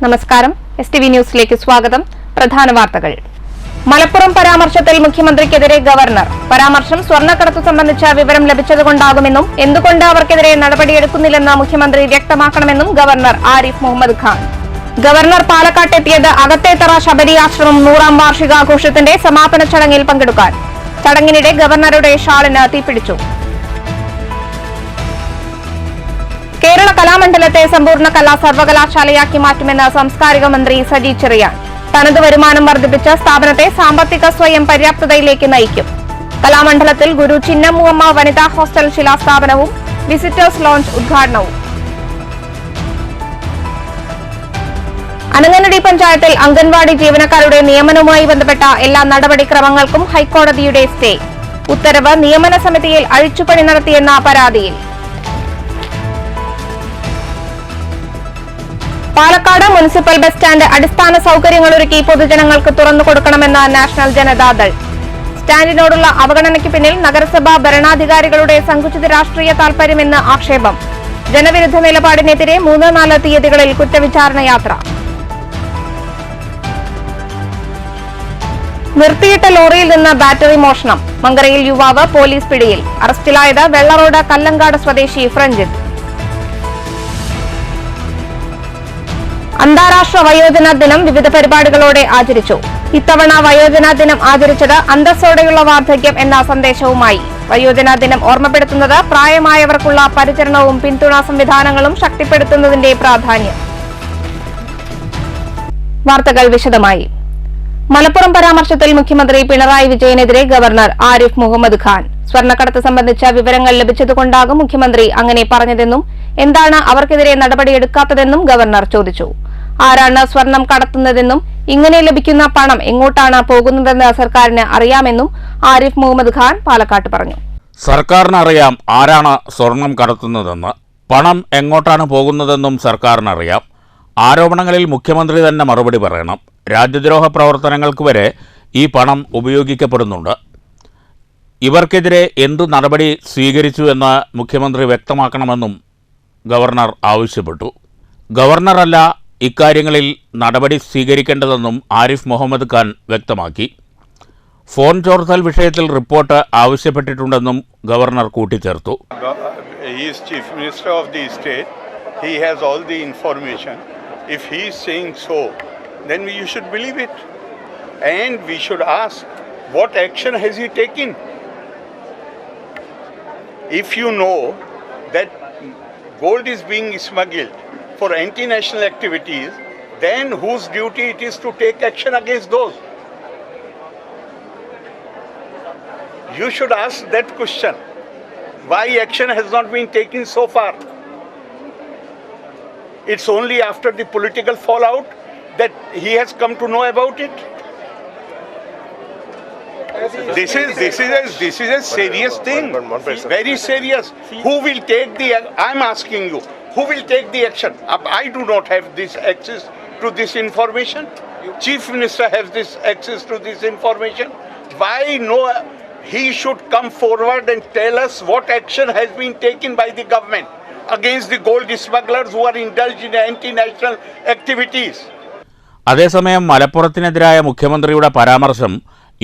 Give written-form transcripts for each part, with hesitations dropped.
നമസ്കാരം. STV ന്യൂസിലേക്ക് സ്വാഗതം. പ്രധാന വാർത്തകൾ. മലപ്പുറം പരാമർശത്തിൽ മുഖ്യമന്ത്രിക്കെതിരെ ഗവർണർ. പരാമർശം സ്വർണ്ണക്കടത്ത് സംബന്ധിച്ച വിവരം ലഭിച്ചതുകൊണ്ടാകുമെന്നും എന്തുകൊണ്ട് അവർക്കെതിരെ നടപടിയെടുക്കുന്നില്ലെന്ന് മുഖ്യമന്ത്രി വ്യക്തമാക്കണമെന്നും ഗവർണർ ആരിഫ് മുഹമ്മദ് ഖാൻ. ഗവർണർ പാലക്കാട്ടെത്തിയത് അകത്തേത്തറ ശബരി ആശ്രമം 100ാം വാർഷികാഘോഷത്തിന്റെ സമാപന ചടങ്ങിൽ പങ്കെടുക്കാൻ. ചടങ്ങിനിടെ ഗവർണറുടെ ഷാളിന് തീപിടിച്ചു. കേരള കലാമണ്ഡലത്തെ സമ്പൂർണ്ണ കലാ സർവകലാശാലയാക്കി മാറ്റുമെന്ന് സാംസ്കാരിക മന്ത്രി സജി ചെറിയാൻ. തനത് വരുമാനം വർദ്ധിപ്പിച്ച സ്ഥാപനത്തെ സാമ്പത്തിക സ്വയം പര്യാപ്തതയിലേക്ക് നയിക്കും. കലാമണ്ഡലത്തിൽ ഗുരു ചിന്നമ്മൂമ്മ വനിതാ ഹോസ്റ്റൽ ശിലാസ്ഥാപനവും വിസിറ്റേഴ്സ് ലോഞ്ച് ഉദ്ഘാടനവും. അനങ്ങനടി പഞ്ചായത്തിൽ അംഗൻവാടി ജീവനക്കാരുടെ നിയമനവുമായി ബന്ധപ്പെട്ട എല്ലാ നടപടിക്രമങ്ങൾക്കും ഹൈക്കോടതിയുടെ സ്റ്റേ. ഉത്തരവ് നിയമന സമിതിയിൽ അഴിച്ചുപണി നടത്തിയെന്ന പരാതിയിൽ. പാലക്കാട് മുനിസിപ്പൽ ബസ് സ്റ്റാൻഡ് അടിസ്ഥാന സൌകര്യങ്ങളൊരുക്കി പൊതുജനങ്ങൾക്ക് തുറന്നു കൊടുക്കണമെന്ന് നാഷണൽ ജനതാദൾ. സ്റ്റാൻഡിനോടുള്ള അവഗണനയ്ക്ക് പിന്നിൽ നഗരസഭാ ഭരണാധികാരികളുടെ സങ്കുചിത രാഷ്ട്രീയ താൽപര്യമെന്ന് ആക്ഷേപം. ജനവിരുദ്ധ നിലപാടിനെതിരെ 3-4 തീയതികളിൽ കുറ്റവിചാരണ യാത്ര. നിർത്തിയിട്ട ലോറിയിൽ നിന്ന് ബാറ്ററി മോഷണം. മങ്കരയിൽ യുവാവ് പോലീസ് പിടിയിൽ. അറസ്റ്റിലായത് വെള്ളറോഡ് കല്ലങ്കാട് സ്വദേശി ഫ്രഞ്ജിത്ത്. അന്താരാഷ്ട്ര വയോജന ദിനം വിവിധ പരിപാടികളോടെ ആചരിച്ചു. ഇത്തവണ വയോജന ദിനം ആചരിച്ചത് അന്തസ്സോടെയുള്ള വാർദ്ധക്യം എന്ന സന്ദേശവുമായി. വയോജന ദിനം ഓർമ്മപ്പെടുത്തുന്നത് പ്രായമായവർക്കുള്ള പരിചരണവും പിന്തുണാ സംവിധാനങ്ങളും ശക്തിപ്പെടുത്തുന്നതിന്റെ പ്രാധാന്യം. വാർത്തകൾ വിശദമായി. മലപ്പുറം പരാമർശത്തിൽ മുഖ്യമന്ത്രി പിണറായി വിജയനെതിരെ ഗവർണർ ആരിഫ് മുഹമ്മദ് ഖാൻ. സ്വർണ്ണക്കടത്ത് സംബന്ധിച്ച വിവരങ്ങൾ ലഭിച്ചതുകൊണ്ടാകും മുഖ്യമന്ത്രി അങ്ങനെ പറഞ്ഞതെന്നും എന്താണ് അവർക്കെതിരെ നടപടിയെടുക്കാത്തതെന്നും ഗവർണർ ചോദിച്ചു. ആരാണ് സ്വർണം കടത്തുന്നതെന്നും ഇങ്ങനെ ലഭിക്കുന്ന പണം എങ്ങോട്ടാണ് പോകുന്നതെന്ന് സർക്കാരിന് അറിയാമെന്നും ആരിഫ് മുഹമ്മദ് ഖാൻ പാലക്കാട്ട് പറഞ്ഞു. സർക്കാരിന് അറിയാം ആരാണ് സ്വർണം കടത്തുന്നതെന്ന്, പണം എങ്ങോട്ടാണ് പോകുന്നതെന്നും സർക്കാരിനറിയാം. ആരോപണങ്ങളിൽ മുഖ്യമന്ത്രി തന്നെ മറുപടി പറയണം. രാജ്യദ്രോഹ പ്രവർത്തനങ്ങൾക്ക് വരെ ഈ പണം ഉപയോഗിക്കപ്പെടുന്നുണ്ട്. ഇവർക്കെതിരെ എന്തു നടപടി സ്വീകരിച്ചു എന്ന് മുഖ്യമന്ത്രി വ്യക്തമാക്കണമെന്നും ഗവർണർ ആവശ്യപ്പെട്ടു. ഗവർണറല്ല ഇക്കാര്യങ്ങളിൽ നടപടി സ്വീകരിക്കേണ്ടതെന്നും ആരിഫ് മുഹമ്മദ് ഖാൻ വ്യക്തമാക്കി. ഫോൺ ചോർത്തൽ വിഷയത്തിൽ റിപ്പോർട്ട് ആവശ്യപ്പെട്ടിട്ടുണ്ടെന്നും ഗവർണർ കൂട്ടിച്ചേർത്തു. Chief minister of the state, he has all the information. If he is saying so, then you should believe it, and we should ask what action has he taken. If you know that gold is being smuggled for anti-national activities, then whose duty it is to take action against those? You should ask that question. Why action has not been taken so far? It's only after the political fallout that he has come to know about it. This is a serious thing, very serious. Who will take the? I'm asking you, who will take the action? I do not have this access to this information. Chief Minister has this access to this information. Why no? He should come forward and tell us what action has been taken by the government against the gold smugglers who are indulged in anti-national activities. അതേസമയം മലപ്പുറത്തിനെതിരായ മുഖ്യമന്ത്രിയുടെ പരാമർശം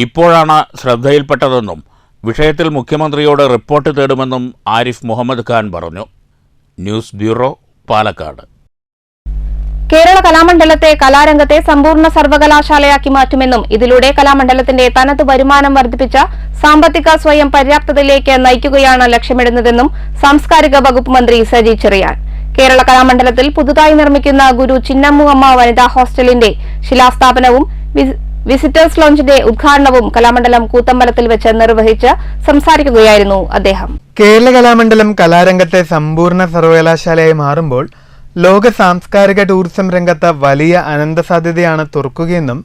ഇപ്പോഴാണ് ശ്രദ്ധയിൽപ്പെട്ടതെന്നും വിഷയത്തിൽ മുഖ്യമന്ത്രിയോട് report തേടുമെന്നും ആരിഫ് മുഹമ്മദ് ഖാൻ പറഞ്ഞു. News bureau, Palakkad. Kerala കലാമണ്ഡലത്തെ കലാരംഗത്തെ സമ്പൂർണ്ണ സർവകലാശാലയാക്കി മാറ്റുമെന്നും ഇതിലൂടെ കലാമണ്ഡലത്തിന്റെ തനത് വരുമാനം വർദ്ധിപ്പിച്ച സാമ്പത്തിക സ്വയം പര്യാപ്തതയിലേക്ക് നയിക്കുകയാണ് ലക്ഷ്യമിടുന്നതെന്നും സാംസ്കാരിക വകുപ്പ് മന്ത്രി സജി ചെറിയാൻ. കേരള കലാമണ്ഡലത്തിൽ പുതുതായി നിർമ്മിക്കുന്ന ഗുരു ചിന്നമ്മൂമ്മ വനിതാ ഹോസ്റ്റലിന്റെ ശിലാസ്ഥാപനവും വിസിറ്റേഴ്സ് ലോഞ്ചിന്റെ ഉദ്ഘാടനവും കലാമണ്ഡലം കൂത്തമ്പലത്തിൽ വെച്ച് നിർവഹിച്ച് സംസാരിക്കുകയായിരുന്നു അദ്ദേഹം. കേരള കലാമണ്ഡലം കലാരംഗത്തെ സമ്പൂർണ്ണ സർവകലാശാലയായി മാറുമ്പോൾ ലോക സാംസ്കാരിക ടൂറിസം രംഗത്ത് വലിയ അനന്തസാധ്യതയാണ് തുറക്കുകയെന്നും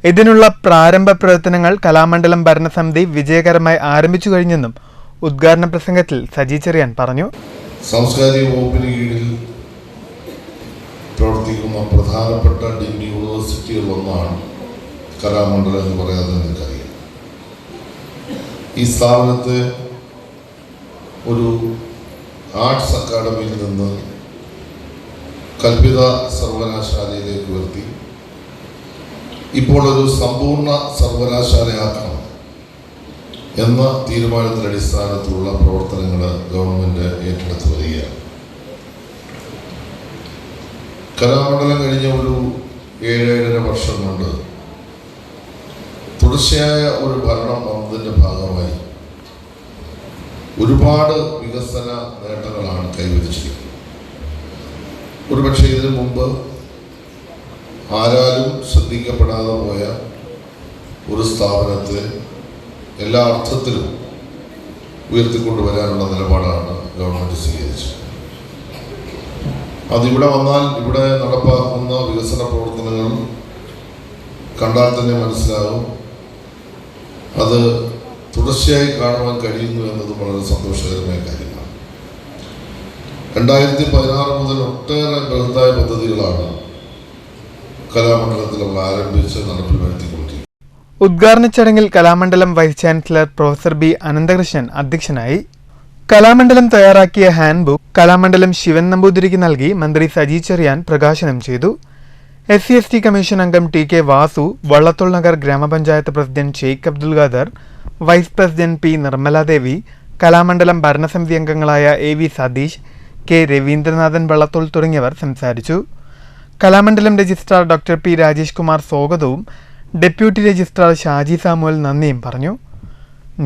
ഇതിനുള്ള പ്രാരംഭ പ്രവർത്തനങ്ങൾ കലാമണ്ഡലം ഭരണസമിതി വിജയകരമായി ആരംഭിച്ചു കഴിഞ്ഞെന്നും ഉദ്ഘാടന പ്രസംഗത്തിൽ സജി ചെറിയാൻ പറഞ്ഞു. സാംസ്കാരിക വകുപ്പിന് കീഴിൽ പ്രവർത്തിക്കുന്ന പ്രധാനപ്പെട്ട ഡീംഡ് യൂണിവേഴ്സിറ്റികളിലൊന്നാണ് കലാമണ്ഡലം എന്ന് പറയാതെ നിങ്ങൾക്കറിയാം. ഈ സ്ഥാപനത്തെ ഒരു ആർട്സ് അക്കാഡമിയിൽ നിന്ന് കൽപ്പിത സർവകലാശാലയിലേക്ക് ഉയർത്തി ഇപ്പോൾ ഒരു സമ്പൂർണ്ണ സർവകലാശാലയാക്കണം എന്ന തീരുമാനത്തിന്റെ അടിസ്ഥാനത്തിലുള്ള പ്രവർത്തനങ്ങൾ ഗവൺമെന്റ് ഏറ്റെടുത്തു വരികയാണ്. കലാമണ്ഡലം കഴിഞ്ഞ ഒരു 7-7.5 വർഷം കൊണ്ട് തുടർച്ചയായ ഒരു ഭരണം വന്നതിൻ്റെ ഭാഗമായി ഒരുപാട് വികസന നേട്ടങ്ങളാണ് കൈവരിച്ചിരിക്കുന്നത്. ഒരുപക്ഷെ ഇതിനു മുമ്പ് ആരാലും ശ്രദ്ധിക്കപ്പെടാതെ പോയ ഒരു സ്ഥാപനത്തെ എല്ലാ അർത്ഥത്തിലും ഉയർത്തിക്കൊണ്ടുവരാനുള്ള നിലപാടാണ് ഗവൺമെൻറ് സ്വീകരിച്ചത്. അതിവിടെ വന്നാൽ ഇവിടെ നടപ്പാക്കുന്ന വികസന പ്രവർത്തനങ്ങൾ കണ്ടാൽ തന്നെ മനസ്സിലാകും. അത് തുടർച്ചയായി കാണുവാൻ കഴിയുന്നു എന്നത് വളരെ സന്തോഷകരമായ കാര്യമാണ്. 2016 മുതൽ ഒട്ടേറെ ബൃഹത്തായ പദ്ധതികളാണ് കലാമണ്ഡലത്തിൽ നമ്മൾ ആരംഭിച്ച് നടപ്പിൽ വരുത്തിക്കൊണ്ടിരിക്കുന്നത്. ഉദ്ഘാടന ചടങ്ങിൽ Kalamandalam vice chancellor professor B Ananthakrishnan അധ്യക്ഷനായി. കലാമണ്ഡലം തയ്യാറാക്കിയ ഹാൻഡ് ബുക്ക് കലാമണ്ഡലം ശിവൻ നമ്പൂതിരിക്ക് നൽകി മന്ത്രി സജി ചെറിയാൻ പ്രകാശനം ചെയ്തു. SC/ST കമ്മീഷൻ അംഗം ടി കെ വാസു, വള്ളത്തോൾ നഗർ ഗ്രാമപഞ്ചായത്ത് president Sheikh Abdul Khader, vice president P Nirmaladevi, Kalamandalam ഭരണസമിതി അംഗങ്ങളായ AV സതീഷ്, കെ രവീന്ദ്രനാഥൻ വള്ളത്തോൾ തുടങ്ങിയവർ സംസാരിച്ചു. Kalamandalam registrar doctor P Rajesh Kumar സ്വാഗതവും ഡെപ്യൂട്ടി രജിസ്ട്രാർ ഷാജി സാമുവൽ നന്ദിയും പറഞ്ഞു.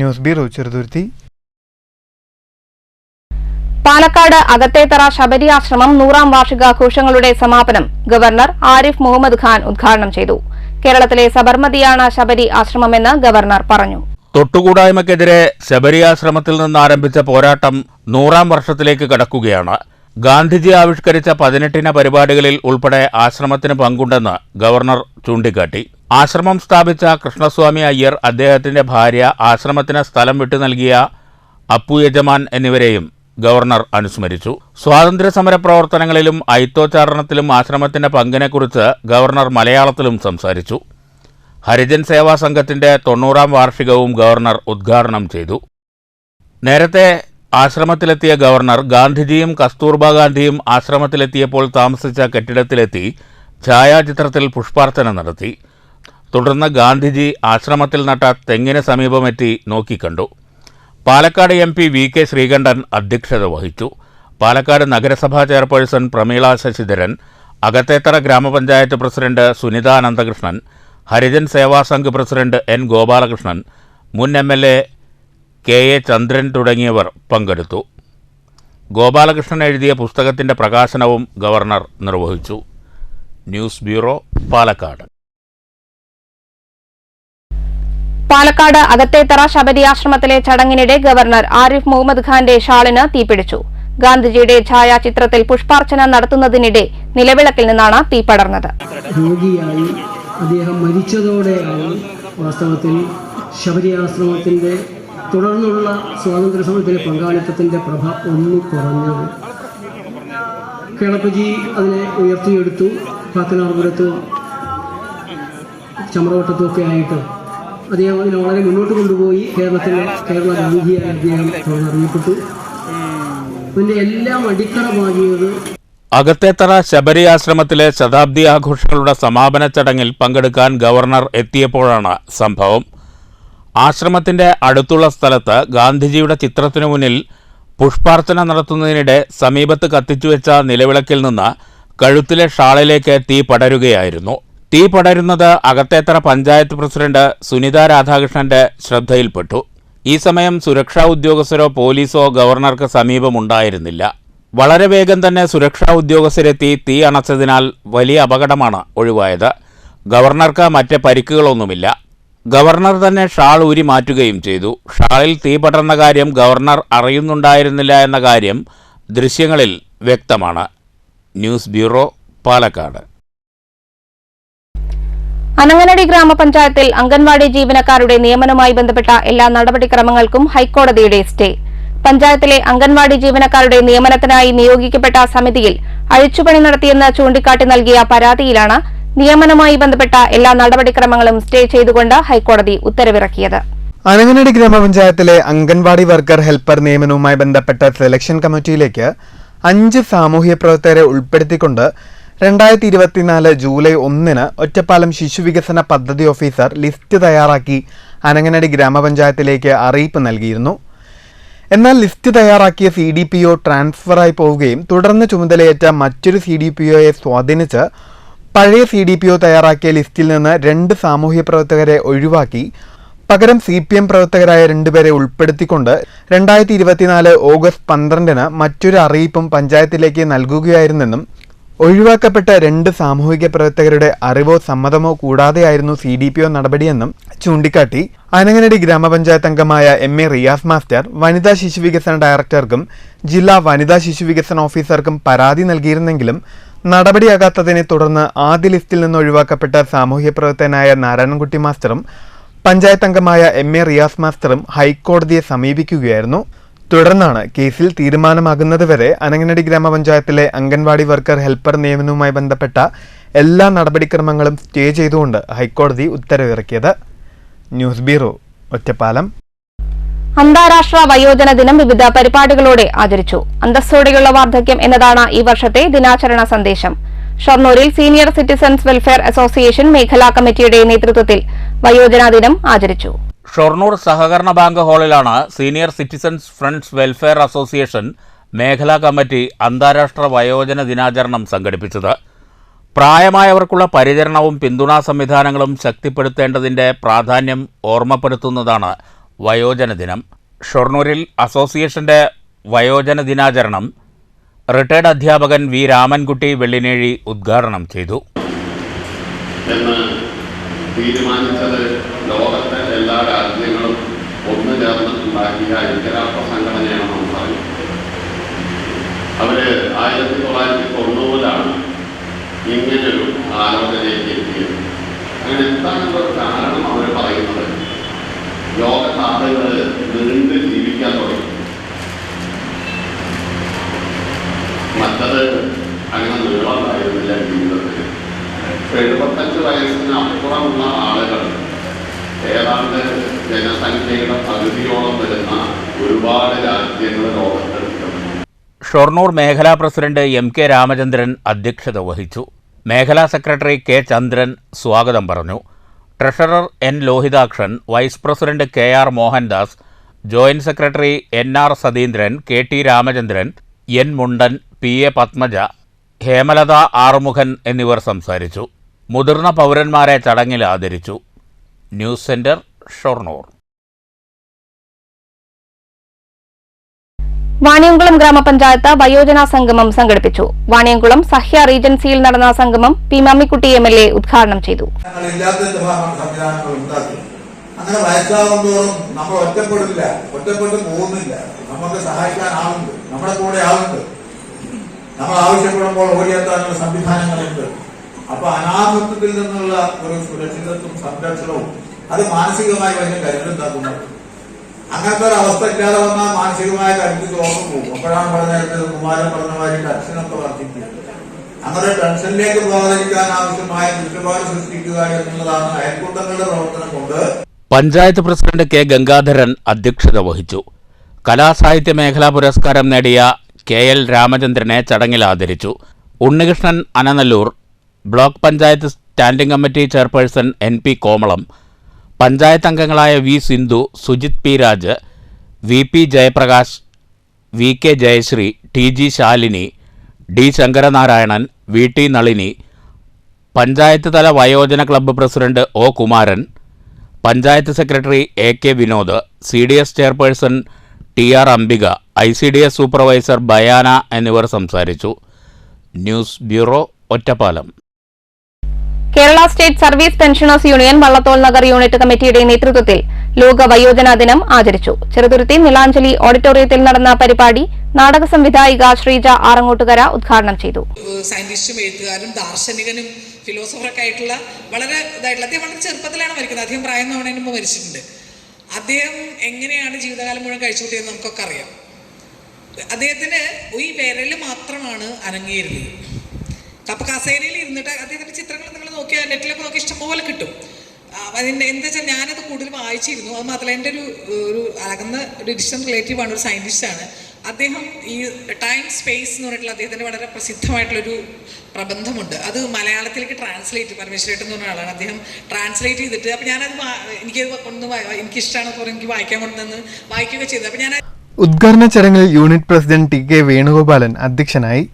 News bureau, Cheruthuruthy. പാലക്കാട് അകത്തേത്തറ ശബരി ആശ്രമം 100ാം വാർഷികാഘോഷങ്ങളുടെ സമാപനം ഗവർണർ ആരിഫ് മുഹമ്മദ് ഖാൻ ഉദ്ഘാടനം ചെയ്തു. കേരളത്തിലെ സബർമതിയാണ് ശബരി ആശ്രമമെന്ന് ഗവർണർ പറഞ്ഞു. തൊട്ടുകൂടായ്മയ്ക്കെതിരെ ശബരി ആശ്രമത്തിൽ നിന്ന് ആരംഭിച്ച പോരാട്ടം 100ാം വർഷത്തിലേക്ക് കടക്കുകയാണ്. ഗാന്ധിജി ആവിഷ്കരിച്ച 18 പരിപാടികളിൽ ഉൾപ്പെടെ ആശ്രമത്തിന് പങ്കുണ്ടെന്ന് ഗവർണർ ചൂണ്ടിക്കാട്ടി. ആശ്രമം സ്ഥാപിച്ച കൃഷ്ണസ്വാമി അയ്യർ, അദ്ദേഹത്തിന്റെ ഭാര്യ, ആശ്രമത്തിന് സ്ഥലം വിട്ടു നൽകിയ അപ്പു യജമാൻ എന്നിവരെയും ഗവർണർ അനുസ്മരിച്ചു. സ്വാതന്ത്ര്യസമര പ്രവർത്തനങ്ങളിലും ഐത്തോച്ചാരണത്തിലും ആശ്രമത്തിന്റെ പങ്കിനെക്കുറിച്ച് ഗവർണർ മലയാളത്തിലും സംസാരിച്ചു. ഹരിജൻ സേവാ സംഘത്തിന്റെ 90ാം വാർഷികവും ഗവർണർ ഉദ്ഘാടനം ചെയ്തു. നേരത്തെ ആശ്രമത്തിലെത്തിയ ഗവർണർ ഗാന്ധിജിയും കസ്തൂർബ ഗാന്ധിയും ആശ്രമത്തിലെത്തിയപ്പോൾ താമസിച്ച കെട്ടിടത്തിലെത്തി ഛായാചിത്രത്തിൽ പുഷ്പാർച്ചന നടത്തി. തുടർന്ന് ഗാന്ധിജി ആശ്രമത്തിൽ നട്ട തെങ്ങിന് സമീപമെത്തി നോക്കിക്കണ്ടു. പാലക്കാട് MP VK ശ്രീകണ്ഠൻ അധ്യക്ഷത വഹിച്ചു. പാലക്കാട് നഗരസഭാ ചെയർപേഴ്സൺ പ്രമീള ശശിധരൻ, അകത്തേത്തറ ഗ്രാമപഞ്ചായത്ത് പ്രസിഡന്റ് സുനിത അനന്തകൃഷ്ണൻ, ഹരിജൻ സേവാ സംഘ് പ്രസിഡന്റ് N ഗോപാലകൃഷ്ണൻ, മുൻ MLA KA ചന്ദ്രൻ തുടങ്ങിയവർ പങ്കെടുത്തു. ഗോപാലകൃഷ്ണൻ എഴുതിയ പുസ്തകത്തിന്റെ പ്രകാശനവും ഗവർണർ നിർവഹിച്ചു. News bureau, Palakkad. പാലക്കാട് അകത്തേത്തറ ശബരി ആശ്രമത്തിലെ ചടങ്ങിനിടെ ഗവർണർ ആരിഫ് മുഹമ്മദ് ഖാന്റെ ഷാളിന് തീപിടിച്ചു. ഗാന്ധിജിയുടെ ഛായാചിത്രത്തിൽ പുഷ്പാർച്ചന നടത്തുന്നതിനിടെ നിലവിളക്കിൽ നിന്നാണ് തീ പടർന്നത്. രോഗിയായി അദ്ദേഹം മരിച്ചതോടെയാണ് വാസ്തവത്തിൽ ശബരി ആശ്രമത്തിന്റെ തുടർന്നുള്ള സ്വാതന്ത്ര്യ സമരത്തിലെ പങ്കാളിത്തത്തിന്റെ പ്രഭ ഒന്ന് കുറഞ്ഞത്. കേളപ്പജി അതിനെ ഉയർത്തിയെടുത്തു. കാക്കനാർപുരത്തും ചമ്രവട്ടത്തും ഒക്കെ ആയിട്ട് അദ്ദേഹം അതിനെ വളരെ മുന്നോട്ട് കൊണ്ടുപോയി. കേരള ഗാന്ധിജിയായി അദ്ദേഹം അറിയപ്പെട്ടു. അതിന്റെ എല്ലാം അടിത്തറ പാകിയത് അകത്തേത്തറ ശബരി ആശ്രമത്തിലെ ശതാബ്ദി ആഘോഷങ്ങളുടെ സമാപന ചടങ്ങിൽ പങ്കെടുക്കാൻ ഗവർണർ എത്തിയപ്പോഴാണ് സംഭവം. ആശ്രമത്തിന്റെ അടുത്തുള്ള സ്ഥലത്ത് ഗാന്ധിജിയുടെ ചിത്രത്തിനു മുന്നിൽ പുഷ്പാർച്ചന നടത്തുന്നതിനിടെ സമീപത്ത് കത്തിച്ചുവെച്ച നിലവിളക്കിൽ നിന്ന് കഴുത്തിലെ ഷാളിലേക്ക് തീ പടരുകയായിരുന്നു. തീ പടരുന്നത് അകത്തേത്തറ പഞ്ചായത്ത് പ്രസിഡന്റ് സുനിത രാധാകൃഷ്ണന്റെ ശ്രദ്ധയിൽപ്പെട്ടു. ഈ സമയം സുരക്ഷാ ഉദ്യോഗസ്ഥരോ പോലീസോ ഗവർണർക്ക് സമീപമുണ്ടായിരുന്നില്ല. വളരെ വേഗം തന്നെ സുരക്ഷാ ഉദ്യോഗസ്ഥരെത്തി തീ അണച്ചതിനാൽ വലിയ അപകടമാണ് ഒഴിവായത്. ഗവർണർക്ക് മറ്റ് പരിക്കുകളൊന്നുമില്ല. ഗവർണർ തന്നെ ഷാൾ ഊരി മാറ്റുകയും ചെയ്തു. ഷാളിൽ തീ പടർന്ന കാര്യം ഗവർണർ അറിയുന്നുണ്ടായിരുന്നില്ല എന്ന കാര്യം ദൃശ്യങ്ങളിൽ വ്യക്തമാണ്. News bureau, Palakkad. അനങ്ങനടി ഗ്രാമപഞ്ചായത്തിൽ അംഗൻവാടി ജീവനക്കാരുടെ നിയമനവുമായി ബന്ധപ്പെട്ട എല്ലാ നടപടിക്രമങ്ങൾക്കും ഹൈക്കോടതിയുടെ സ്റ്റേ. പഞ്ചായത്തിലെ അംഗൻവാടി ജീവനക്കാരുടെ നിയമനത്തിനായി നിയോഗിക്കപ്പെട്ട സമിതിയിൽ അഴിച്ചുപണി നടത്തിയെന്ന് ചൂണ്ടിക്കാട്ടി നൽകിയ പരാതിയിലാണ് നിയമനവുമായി ബന്ധപ്പെട്ട എല്ലാ നടപടിക്രമങ്ങളും സ്റ്റേ ചെയ്തുകൊണ്ട് ഹൈക്കോടതി ഉത്തരവിറക്കിയത്. അനങ്ങനടി ഗ്രാമപഞ്ചായത്തിലെ അംഗൻവാടി വർക്കർ ഹെൽപ്പർ നിയമനവുമായി ബന്ധപ്പെട്ട സെലക്ഷൻ കമ്മിറ്റിയിലേക്ക് 5 സാമൂഹ്യ പ്രവർത്തകരെ ഉൾപ്പെടുത്തിക്കൊണ്ട് 2024 ജൂലൈ 1 ഒറ്റപ്പാലം ശിശുവികസന പദ്ധതി ഓഫീസർ ലിസ്റ്റ് തയ്യാറാക്കി അനങ്ങനടി ഗ്രാമപഞ്ചായത്തിലേക്ക് അറിയിപ്പ് നൽകിയിരുന്നു. എന്നാൽ ലിസ്റ്റ് തയ്യാറാക്കിയ CDPO ട്രാൻസ്ഫറായി പോവുകയും തുടർന്ന് ചുമതലയേറ്റ മറ്റൊരു CDPOയെ സ്വാധീനിച്ച് പഴയ CDPO തയ്യാറാക്കിയ ലിസ്റ്റിൽ നിന്ന് 2 സാമൂഹ്യ പ്രവർത്തകരെ ഒഴിവാക്കി പകരം CPM പ്രവർത്തകരായ 2 പേരെ ഉൾപ്പെടുത്തിക്കൊണ്ട് 2024 ഓഗസ്റ്റ് 12 മറ്റൊരു അറിയിപ്പും പഞ്ചായത്തിലേക്ക് നൽകുകയായിരുന്നെന്നും ഒഴിവാക്കപ്പെട്ട 2 സാമൂഹിക പ്രവർത്തകരുടെ അറിവോ സമ്മതമോ കൂടാതെയായിരുന്നു CDPO നടപടിയെന്നും ചൂണ്ടിക്കാട്ടി അനങ്ങനടി ഗ്രാമപഞ്ചായത്ത് അംഗമായ MA റിയാസ് മാസ്റ്റർ വനിതാ ശിശുവികസന ഡയറക്ടർക്കും ജില്ലാ വനിതാ ശിശുവികസന ഓഫീസർക്കും പരാതി നൽകിയിരുന്നെങ്കിലും നടപടിയാകാത്തതിനെ തുടർന്ന് ആദ്യ ലിസ്റ്റിൽ നിന്ന് ഒഴിവാക്കപ്പെട്ട സാമൂഹ്യ പ്രവർത്തകനായ നാരായണൻകുട്ടി മാസ്റ്ററും പഞ്ചായത്ത് അംഗമായ MA റിയാസ് മാസ്റ്ററും ഹൈക്കോടതിയെ സമീപിക്കുകയായിരുന്നു. തുടർന്നാണ് കേസിൽ തീരുമാനമാകുന്നതുവരെ അനങ്ങനടി ഗ്രാമപഞ്ചായത്തിലെ അംഗൻവാടി വർക്കർ ഹെൽപ്പർ നിയമനവുമായി ബന്ധപ്പെട്ട എല്ലാ നടപടിക്രമങ്ങളും സ്റ്റേ ചെയ്തുകൊണ്ട് ഹൈക്കോടതി ഉത്തരവിറക്കിയത്. News bureau, Ottapalam. അന്താരാഷ്ട്ര വയോജന ദിനം വിവിധ പരിപാടികളോടെ ആചരിച്ചു. അന്തസ്സോടെയുള്ള വാർദ്ധക്യം എന്നതാണ് ഈ വർഷത്തെ ദിനാചരണ സന്ദേശം. ഷൊർണൂരിൽ സീനിയർ സിറ്റിസൺസ് വെൽഫെയർ അസോസിയേഷൻ മേഖലാ കമ്മിറ്റിയുടെ നേതൃത്വത്തിൽ വയോജന ദിനം ആചരിച്ചു. ഷൊർണൂർ സഹകരണ ബാങ്ക് ഹാളിലാണ് senior citizens friends welfare association മേഖലാ കമ്മിറ്റി അന്താരാഷ്ട്ര വയോജന ദിനാചരണം സംഘടിപ്പിച്ചത്. പ്രായമായവർക്കുള്ള പരിചരണവും പിന്തുണാ സംവിധാനങ്ങളും ശക്തിപ്പെടുത്തേണ്ടതിൻ്റെ പ്രാധാന്യം ഓർമ്മപ്പെടുത്തുന്നതാണ് വയോജന ദിനം. ഷൊർണൂരിൽ അസോസിയേഷന്റെ വയോജന ദിനാചരണം റിട്ടയർഡ് അധ്യാപകൻ വി രാമൻകുട്ടി വെള്ളിനേഴി ഉദ്ഘാടനം ചെയ്തു. തീരുമാനിച്ചത് ലോകത്തെ എല്ലാ രാജ്യങ്ങളും ഒന്നു ചേർന്നിട്ടുണ്ടാക്കിയ ഐക്യരാഷ്ട്ര സംഘടനയാണെന്ന് പറഞ്ഞു. അവർ 1990 ഇങ്ങനൊരു ആലോചനയിലേക്ക് എത്തിയത്. അങ്ങനെ എന്താണെന്നൊരു കാരണം അവർ പറയുന്നത് ലോകത്തെ ആളുകൾ നീണ്ട് ജീവിക്കാൻ തുടങ്ങി. മറ്റത് അങ്ങനെ നീളമായിരുന്നില്ല ജീവിതത്തിൽ. 75 വയസ്സിന് അപ്പുറമുള്ള ആളുകൾ ഏതാണ്ട് ജനസംഖ്യയുടെ പകുതിയോളം വരുന്ന ഒരുപാട് രാജ്യങ്ങൾ ലോകത്തെടുക്കുന്നു. ഷൊർണൂർ മേഖലാ പ്രസിഡന്റ് MK രാമചന്ദ്രൻ അധ്യക്ഷത വഹിച്ചു. മേഖലാ സെക്രട്ടറി K ചന്ദ്രൻ സ്വാഗതം പറഞ്ഞു. Treasurer N Lohithakshan, vice president KR Mohandas, joint secretary NR Satheendran, KT Ramachandran, N Mundan, PA Padmaja, Hemalatha Arumukhan എന്നിവർ സംസാരിച്ചു. മുതിർന്ന പൗരന്മാരെ ചടങ്ങിൽ ആദരിച്ചു. News centre, Shoranur. വാണിയംകുളം ഗ്രാമപഞ്ചായത്ത് വയോജന സംഗമം സംഘടിപ്പിച്ചു. വാണിയംകുളം സഹ്യ റീജൻസിയിൽ നടന്ന സംഗമം P മമ്മിക്കുട്ടി MLA ഉദ്ഘാടനം ചെയ്തു. അങ്ങനെ വയസ്സാകുന്നതോറും നമ്മൾ ഒറ്റപ്പെട്ട് പോകുന്നില്ല. നമുക്ക് സഹായിക്കാൻ ആളുണ്ട്, നമ്മുടെ കൂടെ ആളുണ്ട്. നമ്മൾ ആവശ്യപ്പെടുമ്പോൾ ഓടിയെത്താനുള്ള സംവിധാനങ്ങളുണ്ട്. അപ്പൊ അനാഥത്വത്തിൽ നിന്നുള്ള ഒരു സുരക്ഷിതത്വം, സംരക്ഷണവും അത് മാനസികമായി വലിയ കരുതുണ്ടാക്കുന്നു. അങ്ങനത്തെ ഒരു അവസ്ഥ ഇല്ലാതെ വന്നാൽ മാനസികമായ കരുത്ത് ചോർന്നു പോകും. അപ്പോഴാണ് പറഞ്ഞത് കുമാരൻ പറഞ്ഞ മാതിരി ടെൻഷനൊക്കെ വർദ്ധിക്കുന്നത്. അങ്ങനെ ടെൻഷനിലേക്ക് പോകാതിരിക്കാൻ ആവശ്യമായ ചുറ്റുപാട് സൃഷ്ടിക്കുക എന്നുള്ളതാണ് അയൽക്കൂട്ടങ്ങളുടെ പ്രവർത്തനം കൊണ്ട്. പഞ്ചായത്ത് പ്രസിഡന്റ് K ഗംഗാധരൻ അധ്യക്ഷത വഹിച്ചു. കലാസാഹിത്യ മേഖലാ പുരസ്കാരം നേടിയ KL രാമചന്ദ്രനെ ചടങ്ങിൽ ആദരിച്ചു. Unnikrishnan Ananallur, block panchayat standing committee chairperson NP Komalam, panchayat അംഗങ്ങളായ V Sindhu, Sujith P Raj, VP Jayaprakash, VK Jayashree, TG Shalini, D Sankaranarayanan, VT Nalini, panchayat തല വയോജന club president O Kumaran, panchayat secretary AK Vinod, CDS chairperson TR Ambika, ICDS supervisor Bayana എന്നിവർ സംസാരിച്ചു. News bureau, Ottapalam. Kerala state service pensioners union Vallathol Nagar unit കമ്മിറ്റിയുടെ നേതൃത്വത്തിൽ ലോക വയോജന ദിനം ആചരിച്ചു. ചെറുതുരുത്തി നീലാഞ്ജലി ഓഡിറ്റോറിയത്തിൽ നടന്ന പരിപാടി നാടക സംവിധായിക ശ്രീജ ആറങ്ങോട്ടുകര ഉദ്ഘാടനം ചെയ്തു. സയന്റിസ്റ്റും എഴുത്തുകാരും ദാർശനികനും ഫിലോസഫറൊക്കെ ആയിട്ടുള്ള വളരെ ഇതായിട്ടുള്ള അദ്ദേഹം വളരെ ചെറുപ്പത്തിലാണ് മരിക്കുന്നത്. അധികം പ്രായം തവണ മുമ്പ് മരിച്ചിട്ടുണ്ട്. അദ്ദേഹം എങ്ങനെയാണ് ജീവിതകാലം മുഴുവൻ കഴിച്ചുകൂട്ടിയെന്ന് നമുക്കൊക്കെ അറിയാം. അദ്ദേഹത്തിന് ഈ വിരൽ മാത്രമാണ് അനങ്ങിയിരുന്നത്. അപ്പൊ കസേരയിൽ ഇരുന്നിട്ട് അദ്ദേഹത്തിന്റെ ചിത്രങ്ങൾ നിങ്ങൾ നോക്കിയാൽ നെറ്റിലൊക്കെ നോക്കി ഇഷ്ടംപോലെ കിട്ടും. അതിൻ്റെ എന്താ വെച്ചാൽ ഞാനത് കൂടുതൽ വായിച്ചിരുന്നു. അത് മാത്രമല്ല എൻ്റെ ഒരു അകന്ന ഒരു ഡിസ്റ്റന്റ് റിലേറ്റീവാണ്, ഒരു സയൻറ്റിസ്റ്റാണ്. അദ്ദേഹം ഈ ടൈം സ്പേസ് എന്ന് പറഞ്ഞിട്ടുള്ള അദ്ദേഹത്തിൻ്റെ വളരെ പ്രസിദ്ധമായിട്ടുള്ളൊരു പ്രബന്ധമുണ്ട്. അത് മലയാളത്തിലേക്ക് ട്രാൻസ്ലേറ്റ്, പരമേശ്വരേട്ടൻ എന്ന് പറഞ്ഞ ആളാണ്, അദ്ദേഹം ട്രാൻസ്ലേറ്റ് ചെയ്തിട്ട്, അപ്പോൾ ഞാനത് എനിക്കിഷ്ടമാണ് കുറേ എനിക്ക് വായിക്കാൻ കൊണ്ടുവന്ന് വായിക്കുകയൊക്കെ ചെയ്തത്. അപ്പോൾ ഞാൻ ഉദ്ഘാടന ചടങ്ങിൽ unit president T K Venugopalan അധ്യക്ഷനായി.